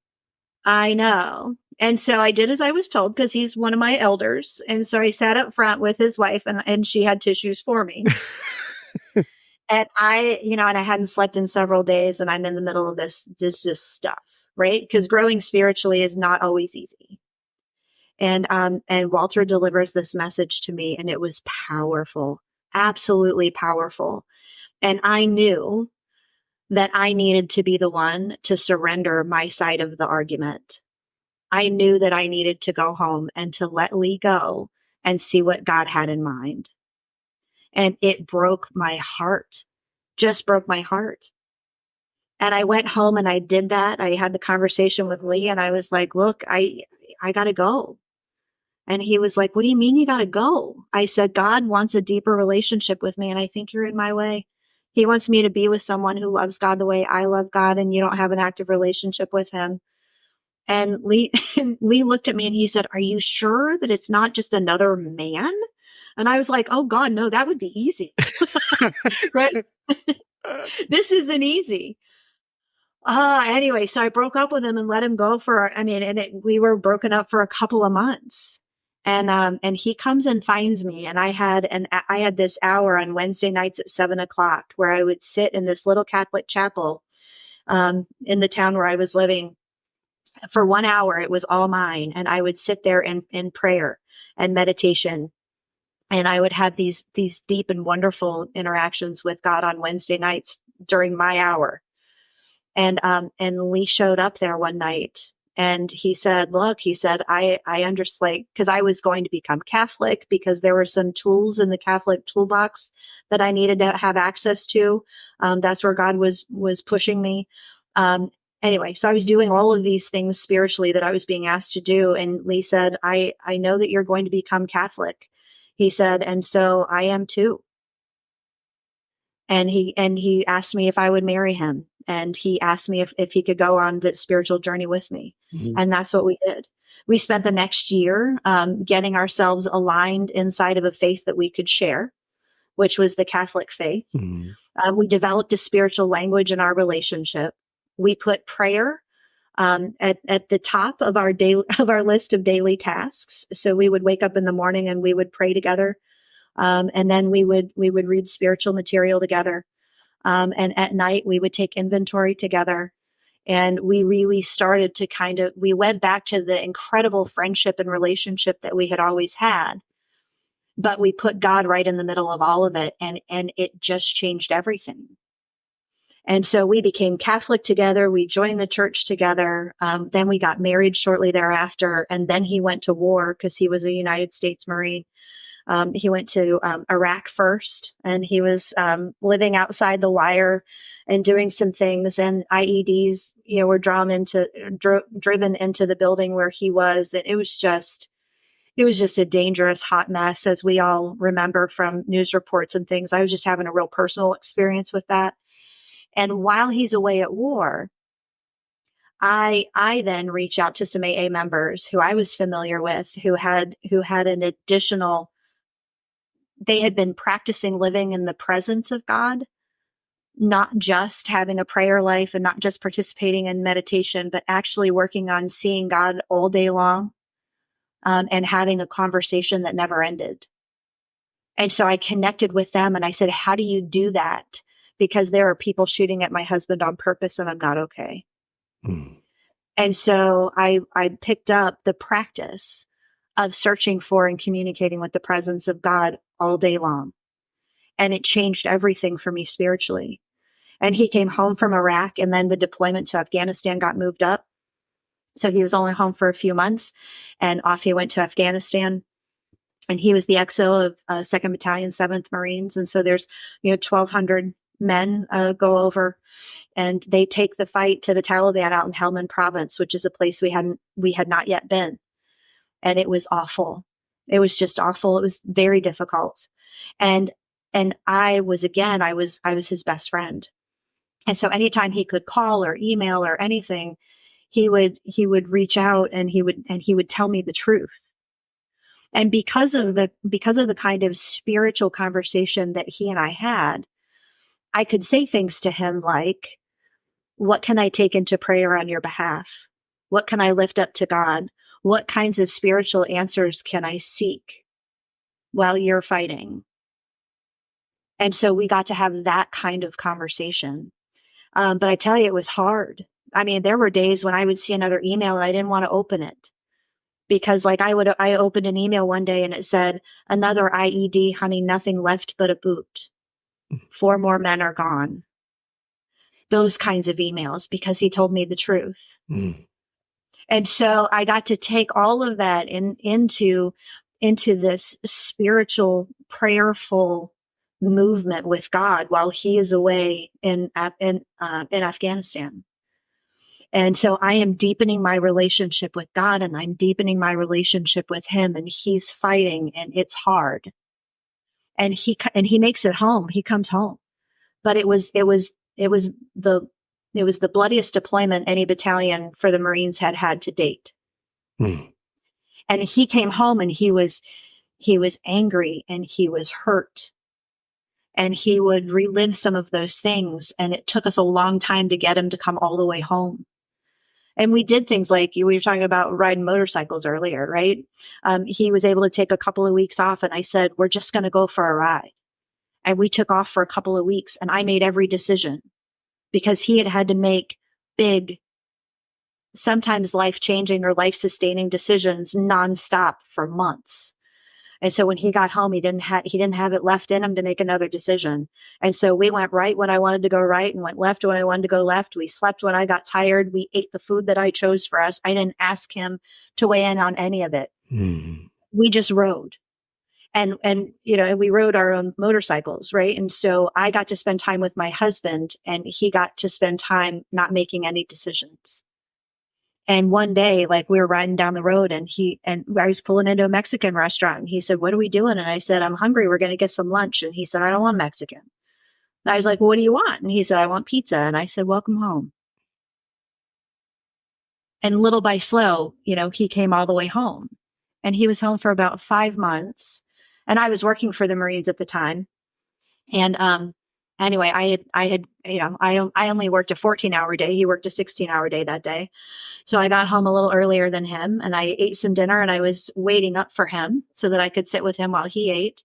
I know. And so I did as I was told, because he's one of my elders. And so I sat up front with his wife and she had tissues for me. And and I hadn't slept in several days, and I'm in the middle of this just stuff, right? Because growing spiritually is not always easy. And Walter delivers this message to me, and it was powerful, absolutely powerful. And I knew that I needed to be the one to surrender my side of the argument. I knew that I needed to go home and to let Lee go and see what God had in mind. And it broke my heart, just broke my heart. And I went home and I did that. I had the conversation with Lee and I was like, look, I got to go. And he was like, what do you mean you got to go? I said, God wants a deeper relationship with me. And I think you're in my way. He wants me to be with someone who loves God the way I love God. And you don't have an active relationship with him. And Lee, and Lee looked at me and he said, "Are you sure that it's not just another man?" And I was like, "Oh God, no, that would be easy." Right? This isn't easy. Anyway, so I broke up with him and let him go we were broken up for a couple of months. And he comes and finds me, and I had this hour on Wednesday nights at 7:00 where I would sit in this little Catholic chapel, in the town where I was living for 1 hour. It was all mine. And I would sit there in prayer and meditation. And I would have these deep and wonderful interactions with God on Wednesday nights during my hour. And Lee showed up there one night and he said, "Look," he said, I understand, because I was going to become Catholic because there were some tools in the Catholic toolbox that I needed to have access to. That's where God was pushing me. Anyway, so I was doing all of these things spiritually that I was being asked to do. And Lee said, I know that you're going to become Catholic. He said, and so I am too. And he asked me if I would marry him. And he asked me if he could go on the spiritual journey with me. Mm-hmm. And that's what we did. We spent the next year getting ourselves aligned inside of a faith that we could share, which was the Catholic faith. Mm-hmm. We developed a spiritual language in our relationship. We put prayer at the top of our list of daily tasks. So we would wake up in the morning and we would pray together. And then we would read spiritual material together. And at night we would take inventory together. And we really started to we went back to the incredible friendship and relationship that we had always had, but we put God right in the middle of all of it. And it just changed everything. And so we became Catholic together. We joined the church together. Then we got married shortly thereafter. And then he went to war because he was a United States Marine. He went to Iraq first, and he was living outside the wire and doing some things. And IEDs, were driven into the building where he was. And it was just a dangerous, hot mess, as we all remember from news reports and things. I was just having a real personal experience with that. And while he's away at war, I then reach out to some AA members who I was familiar with, who had an additional. They had been practicing living in the presence of God, not just having a prayer life and not just participating in meditation, but actually working on seeing God all day long, and having a conversation that never ended. And so I connected with them and I said, "How do you do that? Because there are people shooting at my husband on purpose and I'm not okay." Mm. And so I picked up the practice of searching for and communicating with the presence of God all day long. And it changed everything for me spiritually. And he came home from Iraq, and then the deployment to Afghanistan got moved up. So he was only home for a few months, and off he went to Afghanistan. And he was the XO of 2nd Battalion, 7th Marines. And so there's, 1,200 men go over, and they take the fight to the Taliban out in Helmand province, which is a place we had not yet been. And it was awful. It was just awful. It was very difficult. And I was his best friend. And so anytime he could call or email or anything, he would reach out and he would tell me the truth. And because of the kind of spiritual conversation that he and I had, I could say things to him like, "What can I take into prayer on your behalf? What can I lift up to God? What kinds of spiritual answers can I seek while you're fighting?" And so we got to have that kind of conversation. But I tell you, it was hard. I mean, there were days when I would see another email and I didn't want to open it, because I opened an email one day and it said, "Another IED, honey, nothing left but a boot. 4 more men are gone." Those kinds of emails, because he told me the truth. Mm. And so I got to take all of that into this spiritual, prayerful movement with God while he is away in Afghanistan. And so I am deepening my relationship with God, and I'm deepening my relationship with him, and he's fighting, and it's hard. And he makes it home. He comes home. But it was the It was the bloodiest deployment any battalion for the Marines had had to date. And he came home and he was angry and he was hurt. And he would relive some of those things. And it took us a long time to get him to come all the way home. And we did things like we were talking about riding motorcycles earlier, right? He was able to take a couple of weeks off. And I said, we're just going to go for a ride. And we took off for a couple of weeks and I made every decision because he had to make big, sometimes life-changing or life-sustaining decisions nonstop for months. And so when he got home, he didn't have it left in him to make another decision. And so we went right when I wanted to go right and went left when I wanted to go left. We slept when I got tired. We ate the food that I chose for us. I didn't ask him to weigh in on any of it. We just rode. And we rode our own motorcycles, right? And so I got to spend time with my husband and he got to spend time not making any decisions. And one day, like we were riding down the road and I was pulling into a Mexican restaurant and he said, what are we doing? And I said, I'm hungry. We're going to get some lunch. And he said, I don't want Mexican. And I was like, well, what do you want? And he said, I want pizza. And I said, welcome home. And little by slow, he came all the way home and he was home for about 5 months. And I was working for the Marines at the time. And, anyway, I only worked a 14-hour day. He worked a 16-hour day that day. So I got home a little earlier than him and I ate some dinner and I was waiting up for him so that I could sit with him while he ate.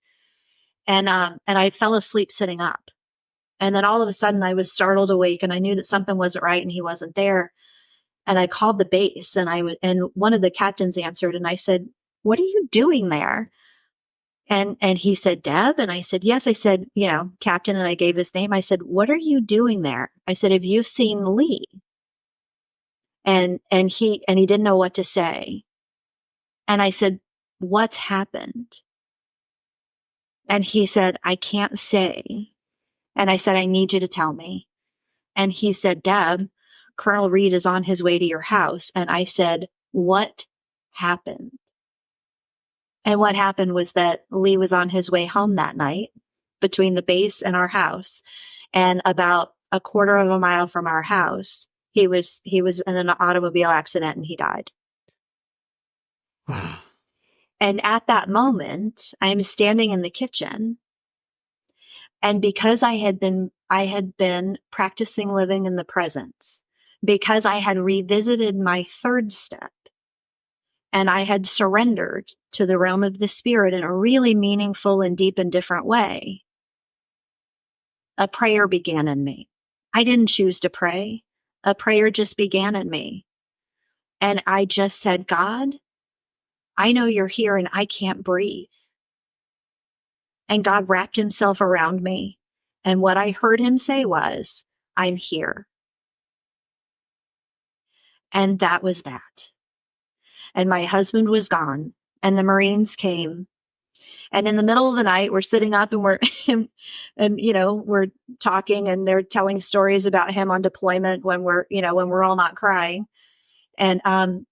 And I fell asleep sitting up. And then all of a sudden I was startled awake and I knew that something wasn't right and he wasn't there. And I called the base and one of the captains answered and I said, what are you doing there? And he said, Deb? And I said, yes. I said, Captain, and I gave his name. I said, what are you doing there? I said, have you seen Lee? And he didn't know what to say. And I said, what's happened? And he said, I can't say. And I said, I need you to tell me. And he said, Deb, Colonel Reed is on his way to your house. And I said, what happened? And what happened was that Lee was on his way home that night between the base and our house. And about a quarter of a mile from our house, he was in an automobile accident and he died. And at that moment, I'm standing in the kitchen. And because I had been practicing living in the presence, because I had revisited my third step, and I had surrendered to the realm of the spirit in a really meaningful and deep and different way, a prayer began in me. I didn't choose to pray. A prayer just began in me. And I just said, God, I know you're here and I can't breathe. And God wrapped himself around me. And what I heard him say was, I'm here. And that was that. And my husband was gone and the Marines came. And in the middle of the night, we're sitting up and we're talking and they're telling stories about him on deployment when we're all not crying. And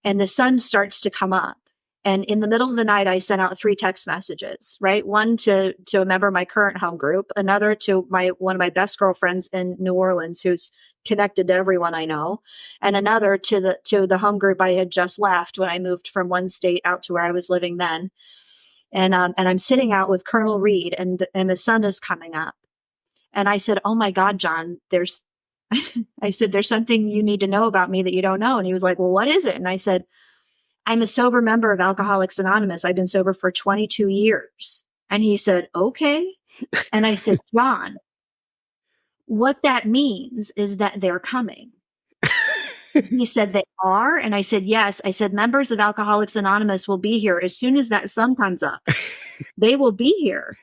the sun starts to come up. And in the middle of the night, I sent out 3 text messages, right? One to a member of my current home group, another to one of my best girlfriends in New Orleans, who's connected to everyone I know, and another to the home group I had just left when I moved from one state out to where I was living then. And I'm sitting out with Colonel Reed and the sun is coming up. And I said, oh my God, John, I said, there's something you need to know about me that you don't know. And he was like, well, what is it? And I said, I'm a sober member of Alcoholics Anonymous. I've been sober for 22 years. And he said, okay. And I said, John, what that means is that they're coming. He said, they are? And I said, yes. I said, members of Alcoholics Anonymous will be here as soon as that sun comes up. They will be here.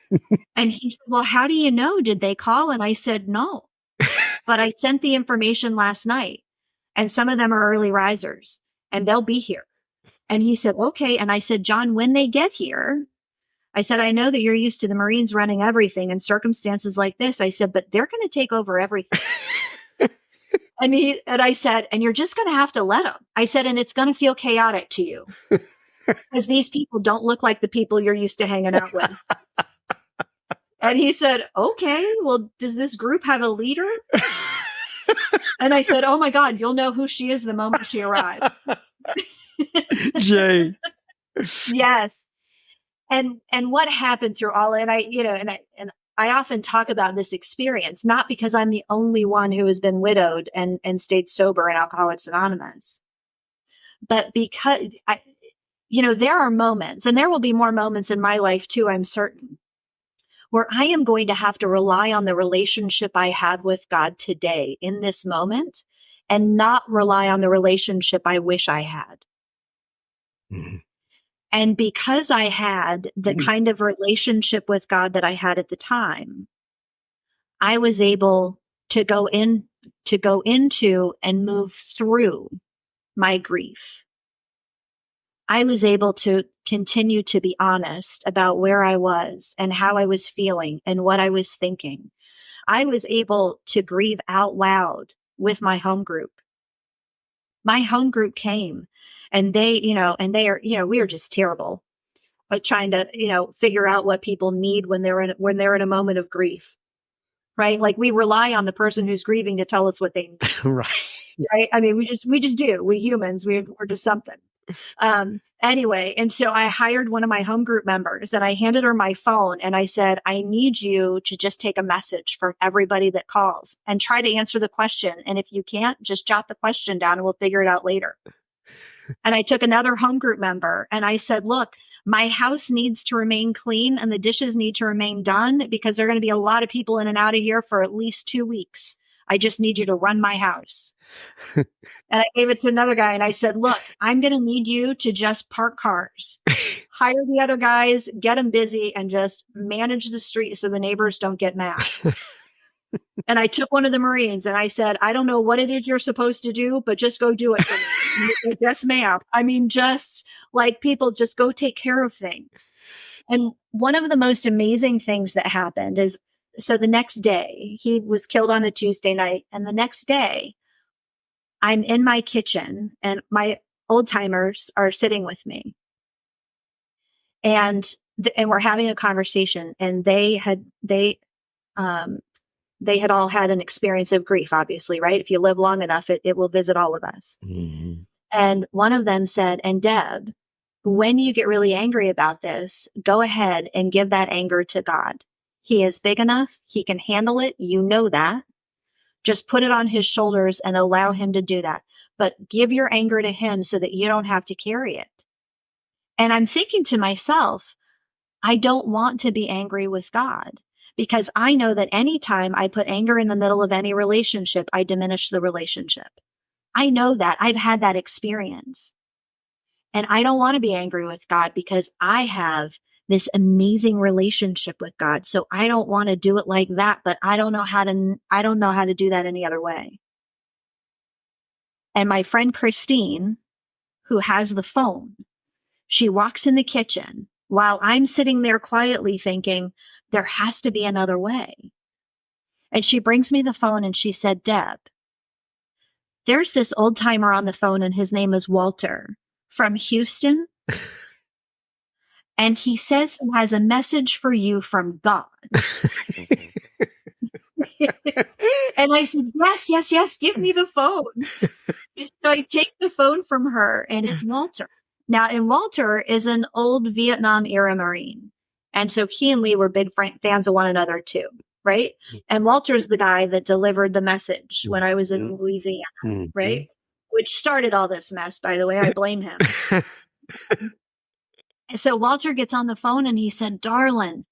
And he said, well, how do you know? Did they call? And I said, no. But I sent the information last night. And some of them are early risers. And they'll be here. And he said, okay. And I said, John, when they get here, I said, I know that you're used to the Marines running everything in circumstances like this. I said, but they're going to take over everything. And I said, and you're just going to have to let them. I said, and it's going to feel chaotic to you because these people don't look like the people you're used to hanging out with. And he said, okay, well, does this group have a leader? And I said, oh my God, you'll know who she is the moment she arrives. Jay. Yes. And what happened through all, and I often talk about this experience, not because I'm the only one who has been widowed and stayed sober in Alcoholics Anonymous, but because there are moments, and there will be more moments in my life too, I'm certain, where I am going to have to rely on the relationship I have with God today in this moment and not rely on the relationship I wish I had. Mm-hmm. And because I had the kind of relationship with God that I had at the time, I was able to go into and move through my grief. I was able to continue to be honest about where I was and how I was feeling and what I was thinking. I was able to grieve out loud with my home group. My home group came and we are just terrible at trying to, figure out what people need when they're in a moment of grief, right? Like we rely on the person who's grieving to tell us what they need. Right. Right. I mean, we just do. We humans, we're just something. Anyway, and so I hired one of my home group members and I handed her my phone and I said, I need you to just take a message from everybody that calls and try to answer the question. And if you can't, just jot the question down and we'll figure it out later. And I took another home group member and I said, look, my house needs to remain clean and the dishes need to remain done because there are going to be a lot of people in and out of here for at least 2 weeks. I just need you to run my house. And I gave it to another guy and I said, look, I'm going to need you to just park cars, hire the other guys, get them busy and just manage the street so the neighbors don't get mad. And I took one of the Marines and I said, I don't know what it is you're supposed to do, but just go do it for me. Yes, ma'am. I mean, just like people just go take care of things. And one of the most amazing things that happened is, so the next day he was killed on a Tuesday night. And the next day I'm in my kitchen and my old timers are sitting with me and we're having a conversation and they had all had an experience of grief, obviously, right? If you live long enough, it will visit all of us. Mm-hmm. And one of them said, and Deb, when you get really angry about this, go ahead and give that anger to God. He is big enough. He can handle it. You know that. Just put it on his shoulders and allow him to do that. But give your anger to him so that you don't have to carry it. And I'm thinking to myself, I don't want to be angry with God because I know that anytime I put anger in the middle of any relationship, I diminish the relationship. I know that. I've had that experience. And I don't want to be angry with God because I have this amazing relationship with God. So I don't want to do it like that, but I don't know how to do that any other way. And my friend Christine, who has the phone, she walks in the kitchen while I'm sitting there quietly thinking, there has to be another way. And she brings me the phone and she said, Deb, there's this old timer on the phone and his name is Walter from Houston. And he says he has a message for you from God. And I said, yes, give me the phone. So I take the phone from her and it's Walter. Now, and Walter is an old Vietnam era Marine. And so he and Lee were big fans of one another too, right? And Walter's the guy that delivered the message when I was in Louisiana, right? Which started all this mess, by the way. I blame him. So Walter gets on the phone and he said, darling,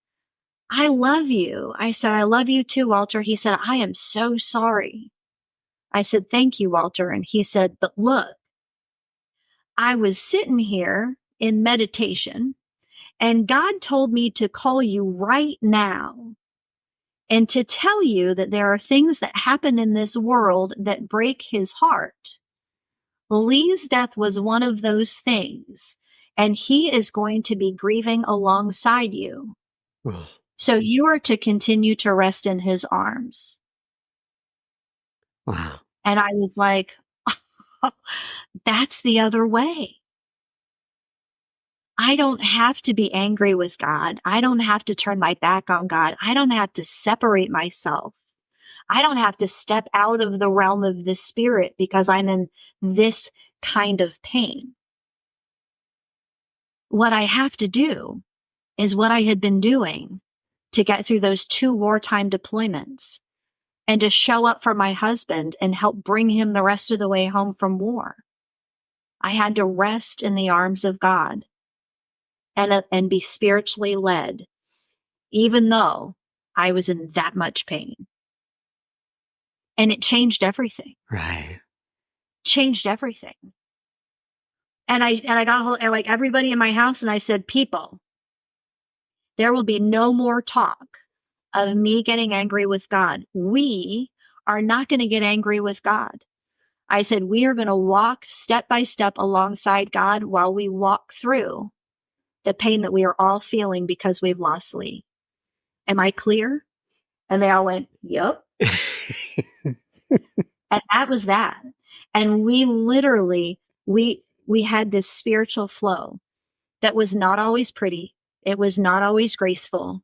I love you. I said, I love you too, Walter. He said, I am so sorry. I said, thank you, Walter. And he said, but look, I was sitting here in meditation and God told me to call you right now and to tell you that there are things that happen in this world that break his heart. Lee's death was one of those things, and he is going to be grieving alongside you. So you are to continue to rest in his arms. Wow. And I was like, oh, that's the other way. I don't have to be angry with God. I don't have to turn my back on God. I don't have to separate myself. I don't have to step out of the realm of the spirit because I'm in this kind of pain. What I have to do is what I had been doing to get through those 2 wartime deployments and to show up for my husband and help bring him the rest of the way home from war. I had to rest in the arms of God and be spiritually led, even though I was in that much pain. And it changed everything. Right. Changed everything. And I got a hold of like everybody in my house and I said, people, there will be no more talk of me getting angry with God. We are not going to get angry with God. I said, we are going to walk step by step alongside God while we walk through the pain that we are all feeling because we've lost Lee. Am I clear? And they all went, yep. And that was that. And we literally, we had this spiritual flow that was not always pretty. It was not always graceful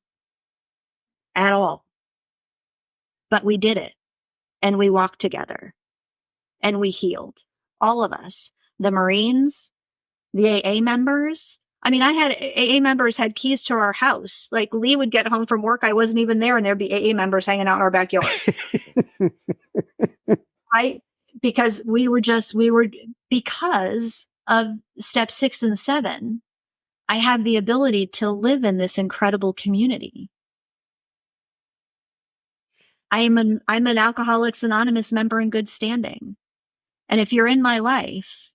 at all. But we did it. And we walked together. And we healed. All of us. The Marines, the AA members. I mean, I had AA members had keys to our house. Like Lee would get home from work. I wasn't even there. And there'd be AA members hanging out in our backyard. Because because of step 6 and 7, I had the ability to live in this incredible community. I'm an Alcoholics Anonymous member in good standing. And if you're in my life,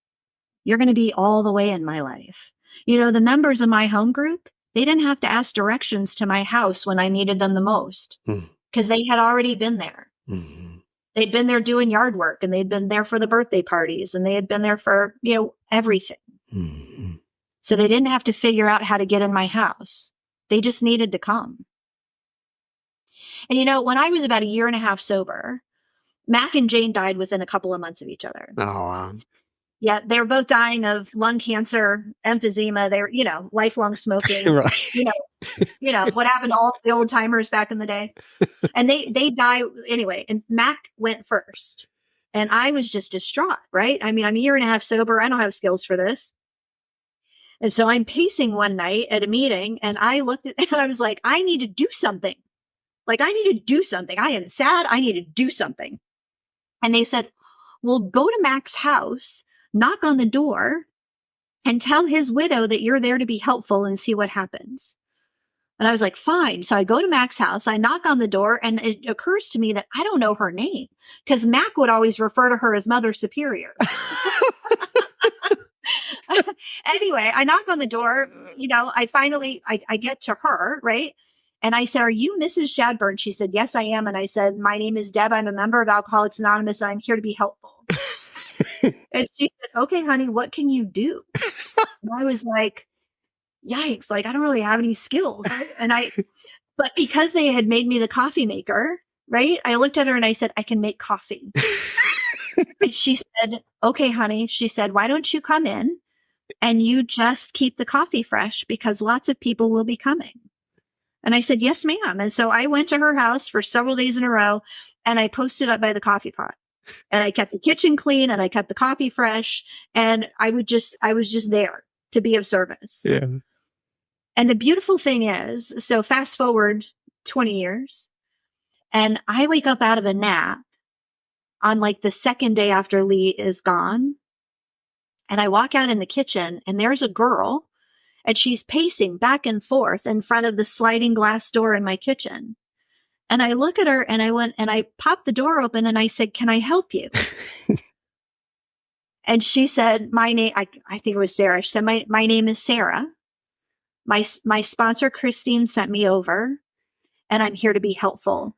you're going to be all the way in my life. You know, the members of my home group, they didn't have to ask directions to my house when I needed them the most because they had already been there. Mm-hmm. They'd been there doing yard work and they'd been there for the birthday parties and they had been there for, everything. Mm-hmm. So they didn't have to figure out how to get in my house. They just needed to come. And when I was about 1.5 years sober, Mac and Jane died within a couple of months of each other. Oh, wow. Yeah, they were both dying of lung cancer, emphysema. They were, lifelong smoking. Right. What happened to all the old timers back in the day. And they die anyway. And Mac went first. And I was just distraught, right? I mean, I'm 1.5 years sober. I don't have skills for this. And so I'm pacing one night at a meeting and I looked at and I was like, I need to do something. Like, I need to do something. I am sad. I need to do something. And they said, well, go to Mac's house, knock on the door, and tell his widow that you're there to be helpful and see what happens. And I was like, fine. So I go to Mac's house, I knock on the door, and it occurs to me that I don't know her name because Mac would always refer to her as Mother Superior. Anyway, I knock on the door, I get to her, right? And I said, are you Mrs. Shadburn? She said, yes, I am. And I said, my name is Deb. I'm a member of Alcoholics Anonymous. And I'm here to be helpful. And she said, okay, honey, what can you do? And I was like, yikes, like, I don't really have any skills. Right? But because they had made me the coffee maker, right? I looked at her and I said, I can make coffee. And she said, okay, honey. She said, why don't you come in and you just keep the coffee fresh because lots of people will be coming. And I said, yes, ma'am. And so I went to her house for several days in a row and I posted up by the coffee pot and I kept the kitchen clean and I kept the coffee fresh. And I was just there to be of service. Yeah. And the beautiful thing is, so fast forward 20 years and I wake up out of a nap on like the second day after Lee is gone. And I walk out in the kitchen and there's a girl and she's pacing back and forth in front of the sliding glass door in my kitchen. And I look at her and I popped the door open and I said, can I help you? And she said, my name, I think it was Sarah. She said, my name is Sarah. My sponsor, Christine, sent me over and I'm here to be helpful.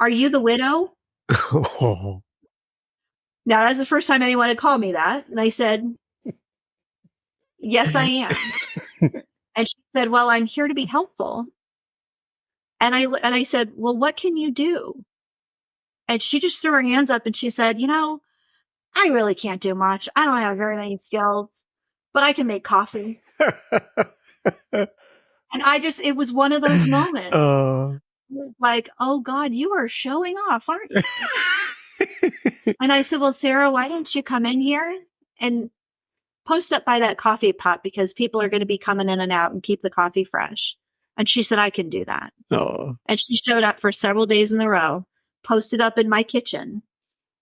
Are you the widow? Oh. Now, that's the first time anyone had called me that. And I said, yes, I am. And she said, well, I'm here to be helpful. And I said, well, what can you do? And she just threw her hands up and she said, I really can't do much. I don't have very many skills, but I can make coffee. And it was one of those moments was like, oh God, you are showing off, aren't you? And I said, well, Sarah, why don't you come in here and post up by that coffee pot because people are going to be coming in and out and keep the coffee fresh. And she said, I can do that. Oh. And she showed up for several days in a row, posted up in my kitchen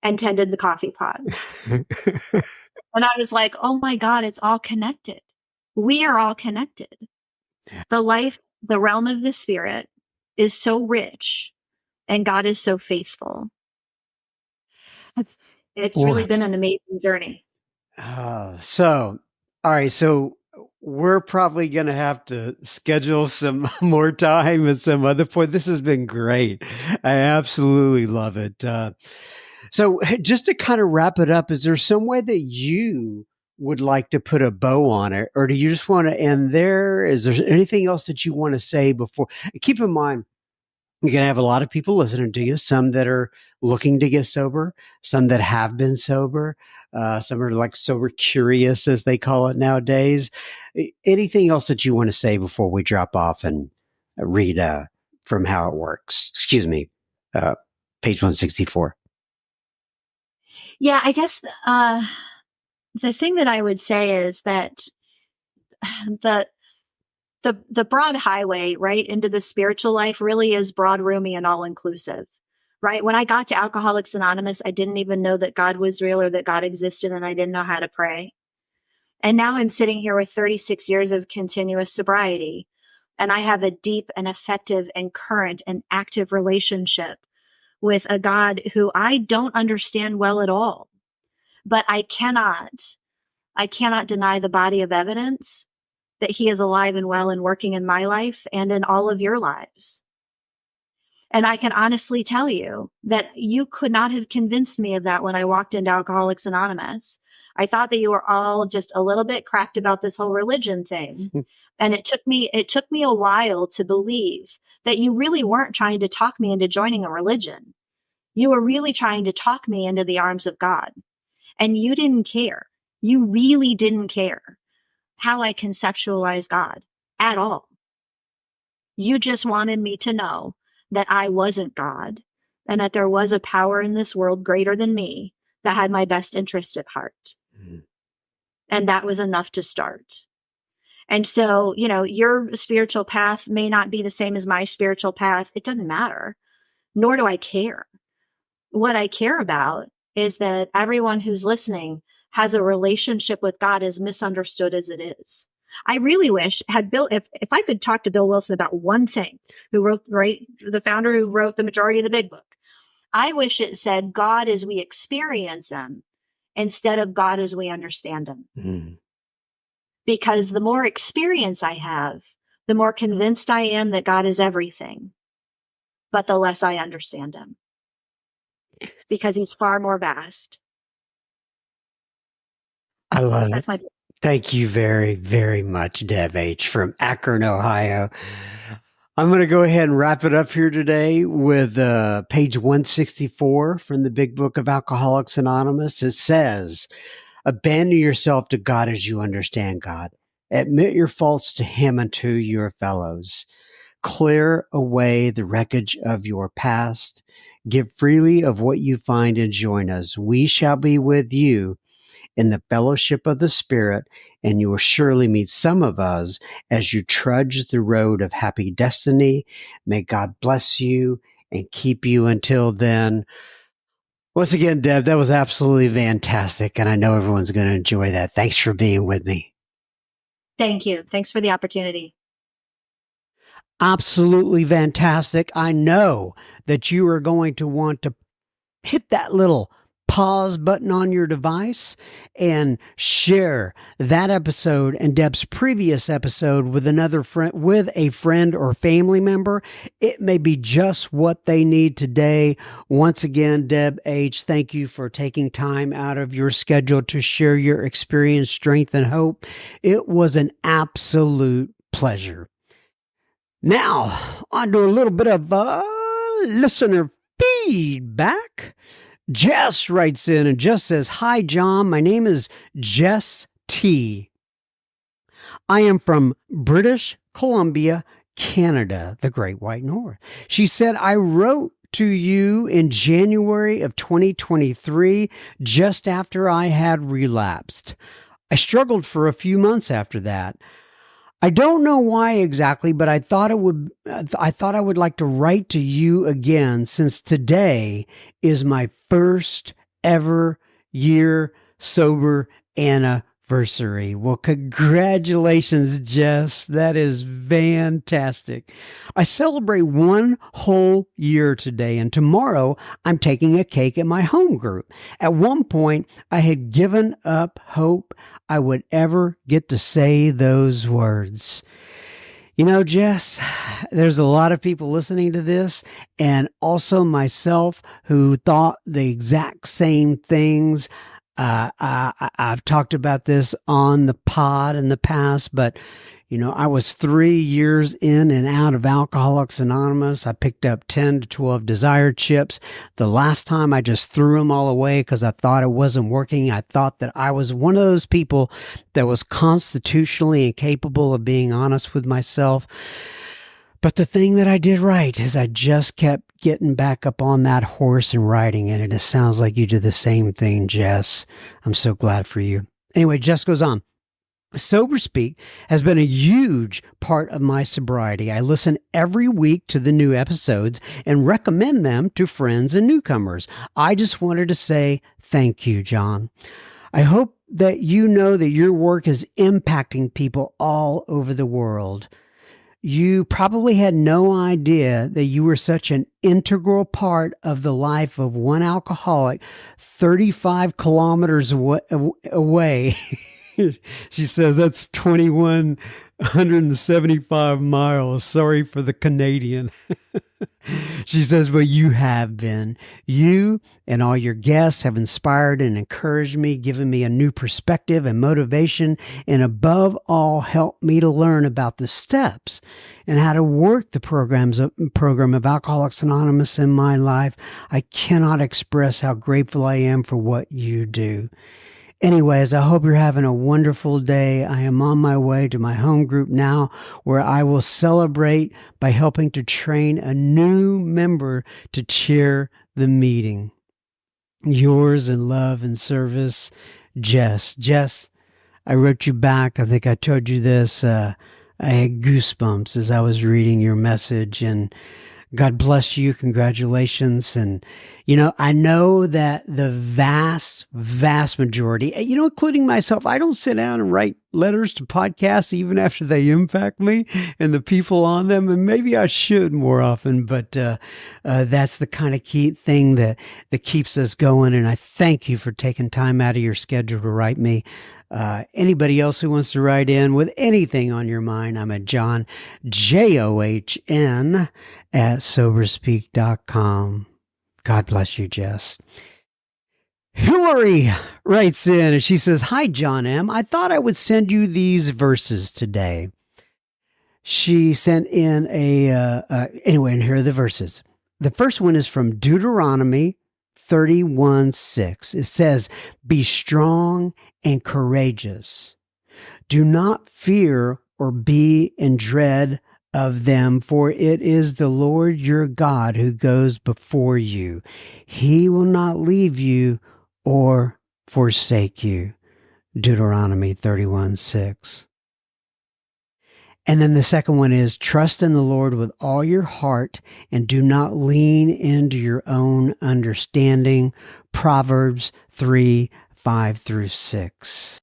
and tended the coffee pot. And I was like, oh my God, it's all connected. We are all connected. The realm of the spirit is so rich and God is so faithful. It's really been an amazing journey. So, all right. So we're probably going to have to schedule some more time at some other point. This has been great. I absolutely love it. So just to kind of wrap it up, is there some way that you would like to put a bow on it, or do you just want to end there? Is there anything else that you want to say before? Keep in mind, you're going to have a lot of people listening to you, some that are looking to get sober, some that have been sober, some are like sober curious, as they call it nowadays. Anything else that you want to say before we drop off and read from How It Works? Excuse me, page 164. Yeah, I guess the thing that I would say is that the broad highway right into the spiritual life really is broad, roomy, and all inclusive. Right. When I got to Alcoholics Anonymous, I didn't even know that God was real or that God existed, and I didn't know how to pray. And now I'm sitting here with 36 years of continuous sobriety, and I have a deep and effective and current and active relationship with a God who I don't understand well at all. But I cannot deny the body of evidence that he is alive and well and working in my life and in all of your lives. And I can honestly tell you that you could not have convinced me of that when I walked into Alcoholics Anonymous. I thought that you were all just a little bit cracked about this whole religion thing. And it took me a while to believe that you really weren't trying to talk me into joining a religion. You were really trying to talk me into the arms of God. And you didn't care. You really didn't care how I conceptualize God at all. You just wanted me to know that I wasn't God and that there was a power in this world greater than me that had my best interest at heart. Mm-hmm. And that was enough to start. And so, your spiritual path may not be the same as my spiritual path. It doesn't matter, nor do I care. What I care about is that everyone who's listening has a relationship with God as misunderstood as it is. I really wish if I could talk to Bill Wilson about one thing, the founder who wrote the majority of the big book, I wish it said God as we experience him instead of God as we understand him. Mm. Because the more experience I have, the more convinced I am that God is everything, but the less I understand him because he's far more vast. I love it. Thank you very, very much, Deb H from Akron, Ohio. I'm going to go ahead and wrap it up here today with page 164 from the Big Book of Alcoholics Anonymous. It says, abandon yourself to God as you understand God. Admit your faults to him and to your fellows. Clear away the wreckage of your past. Give freely of what you find and join us. We shall be with you in the fellowship of the Spirit, and you will surely meet some of us as you trudge the road of happy destiny. May God bless you and keep you until then. Once again, Deb, that was absolutely fantastic, and I know everyone's going to enjoy that. Thanks for being with me. Thank you. Thanks for the opportunity. Absolutely fantastic. I know that you are going to want to hit that little pause button on your device and share that episode and Deb's previous episode with a friend or family member. It may be just what they need today. Once again, Deb H, thank you for taking time out of your schedule to share your experience, strength, and hope. It was an absolute pleasure. Now, on to a little bit of listener feedback. Jess writes in and just says, hi, John. My name is Jess T. I am from British Columbia, Canada, the Great White North. She said, I wrote to you in January of 2023, just after I had relapsed. I struggled for a few months after that. I don't know why exactly, but I thought I would like to write to you again, since today is my first ever year sober anniversary. Well, congratulations, Jess. That is fantastic. I celebrate 1 whole year today, and tomorrow I'm taking a cake at my home group. At one point, I had given up hope I would ever get to say those words. You know, Jess, there's a lot of people listening to this, and also myself, who thought the exact same things. I've talked about this on the pod in the past, but I was 3 years in and out of Alcoholics Anonymous. I picked up 10 to 12 Desire chips. The last time I just threw them all away because I thought it wasn't working. I thought that I was one of those people that was constitutionally incapable of being honest with myself. But the thing that I did right is I just kept getting back up on that horse and riding it. And it sounds like you did the same thing, Jess. I'm so glad for you. Anyway, Jess goes on. Sober Speak has been a huge part of my sobriety. I listen every week to the new episodes and recommend them to friends and newcomers. I just wanted to say thank you, John. I hope that you know that your work is impacting people all over the world. You probably had no idea that you were such an integral part of the life of one alcoholic 35 kilometers away. She says that's 2,175 miles. Sorry for the Canadian. She says, but you have been. You and all your guests have inspired and encouraged me, given me a new perspective and motivation, and above all, helped me to learn about the steps and how to work the program of Alcoholics Anonymous in my life. I cannot express how grateful I am for what you do. Anyways, I hope you're having a wonderful day. I am on my way to my home group now, where I will celebrate by helping to train a new member to chair the meeting. Yours in love and service, Jess. Jess, I wrote you back. I think I told you this. I had goosebumps as I was reading your message, and God bless you. Congratulations. And, I know that the vast majority, including myself, I don't sit down and write letters to podcasts even after they impact me and the people on them. And maybe I should more often, but that's the kind of key thing that keeps us going. And I thank you for taking time out of your schedule to write me. Anybody else who wants to write in with anything on your mind, I'm at John, JOHN, at soberspeak.com. God bless you, Jess. Hillary writes in and she says, Hi, John M. I thought I would send you these verses today. She sent in anyway, and here are the verses. The first one is from Deuteronomy 31:6. It says, Be strong and courageous. Do not fear or be in dread of them, for it is the Lord your God who goes before you. He will not leave you or forsake you. Deuteronomy 31:6. And then the second one is, trust in the Lord with all your heart and do not lean into your own understanding. Proverbs 3:5-6.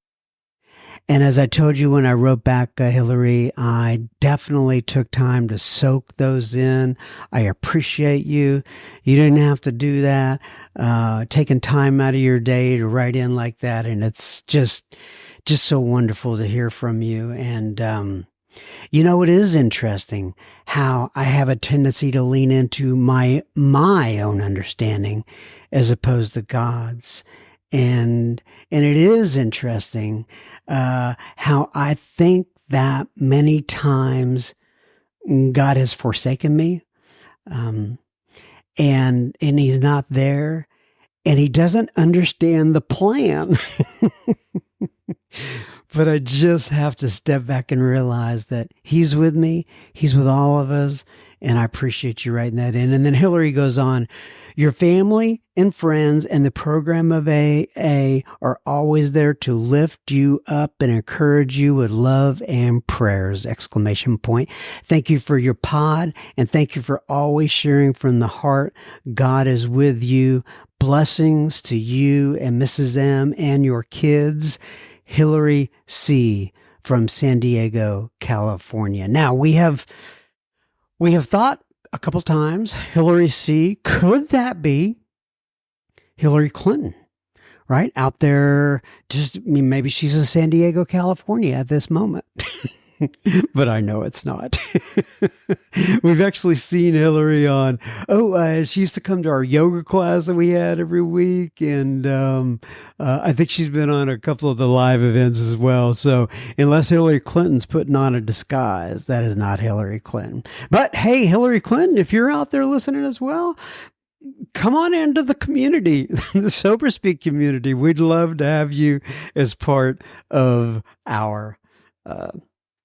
And as I told you when I wrote back, Hillary, I definitely took time to soak those in. I appreciate you. You didn't have to do that. Taking time out of your day to write in like that. And it's just so wonderful to hear from you. And, it is interesting how I have a tendency to lean into my own understanding as opposed to God's. And it is interesting how I think that many times God has forsaken me, and He's not there, and He doesn't understand the plan but I just have to step back and realize that he's with me. He's with all of us. And I appreciate you writing that in. And then Hillary goes on, your family and friends and the program of AA are always there to lift you up and encourage you with love and prayers, exclamation point. Thank you for your pod and thank you for always sharing from the heart. God is with you. Blessings to you and Mrs. M and your kids. Hillary C. from San Diego, California. Now we have thought a couple times, Hillary C., could that be Hillary Clinton, right? Out there, maybe she's in San Diego, California at this moment. But I know it's not. We've actually seen Hillary on, she used to come to our yoga class that we had every week. And I think she's been on a couple of the live events as well. So unless Hillary Clinton's putting on a disguise, that is not Hillary Clinton. But hey, Hillary Clinton, if you're out there listening as well, come on into the community, the Sober Speak community. We'd love to have you as part of our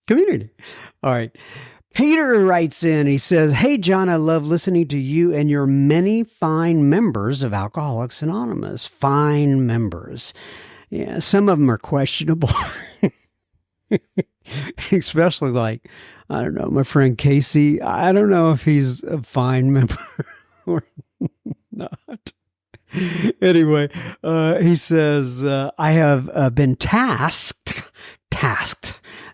community. All right. Peter writes in, he says, hey, John, I love listening to you and your many fine members of Alcoholics Anonymous. Fine members. Yeah, some of them are questionable. Especially like, I don't know, my friend Casey. I don't know if he's a fine member or not. Anyway, he says, I have been tasked.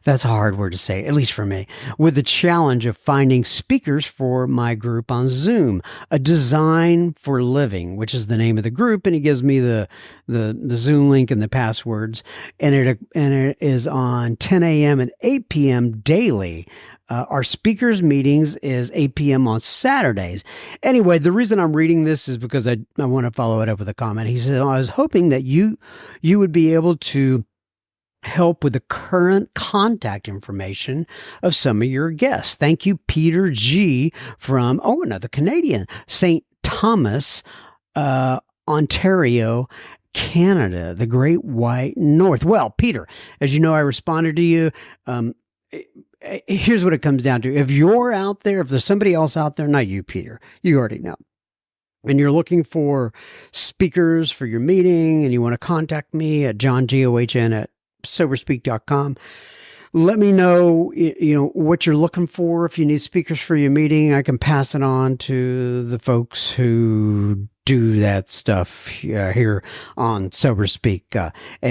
That's a hard word to say, at least for me, with the challenge of finding speakers for my group on Zoom, a design for living, which is the name of the group. And he gives me the Zoom link and the passwords. And it is on 10 a.m. and 8 p.m. daily. Our speakers meetings is 8 p.m. on Saturdays. Anyway, the reason I'm reading this is because I want to follow it up with a comment. He said, I was hoping that you would be able to help with the current contact information of some of your guests. Thank you, Peter G. from, another Canadian, St. Thomas, Ontario, Canada, the Great White North. Well, Peter, as you know, I responded to you. Here's what it comes down to. If you're out there, if there's somebody else out there, not you, Peter, you already know, and you're looking for speakers for your meeting and you want to contact me at johngohn@soberspeak.com. Let me know, what you're looking for. If you need speakers for your meeting, I can pass it on to the folks who do that stuff here on Sober Speak.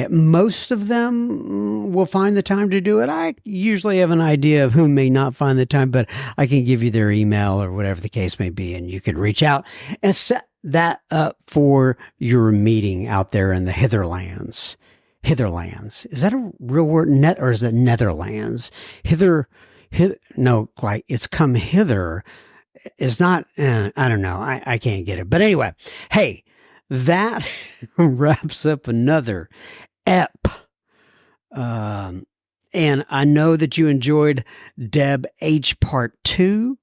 Most of them will find the time to do it. I usually have an idea of who may not find the time, but I can give you their email or whatever the case may be, and you can reach out and set that up for your meeting out there in the Hitherlands. Hitherlands. Is that a real word? Or is it Netherlands? No, like it's come hither. It's not, I don't know. I can't get it. But anyway, hey, that wraps up another ep. And I know that you enjoyed Deb H Part 2.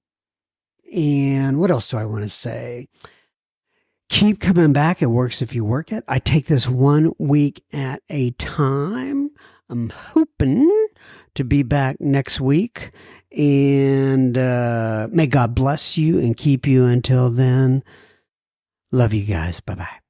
And what else do I want to say? Keep coming back. It works if you work it. I take this 1 week at a time. I'm hoping to be back next week. And may God bless you and keep you until then. Love you guys. Bye-bye.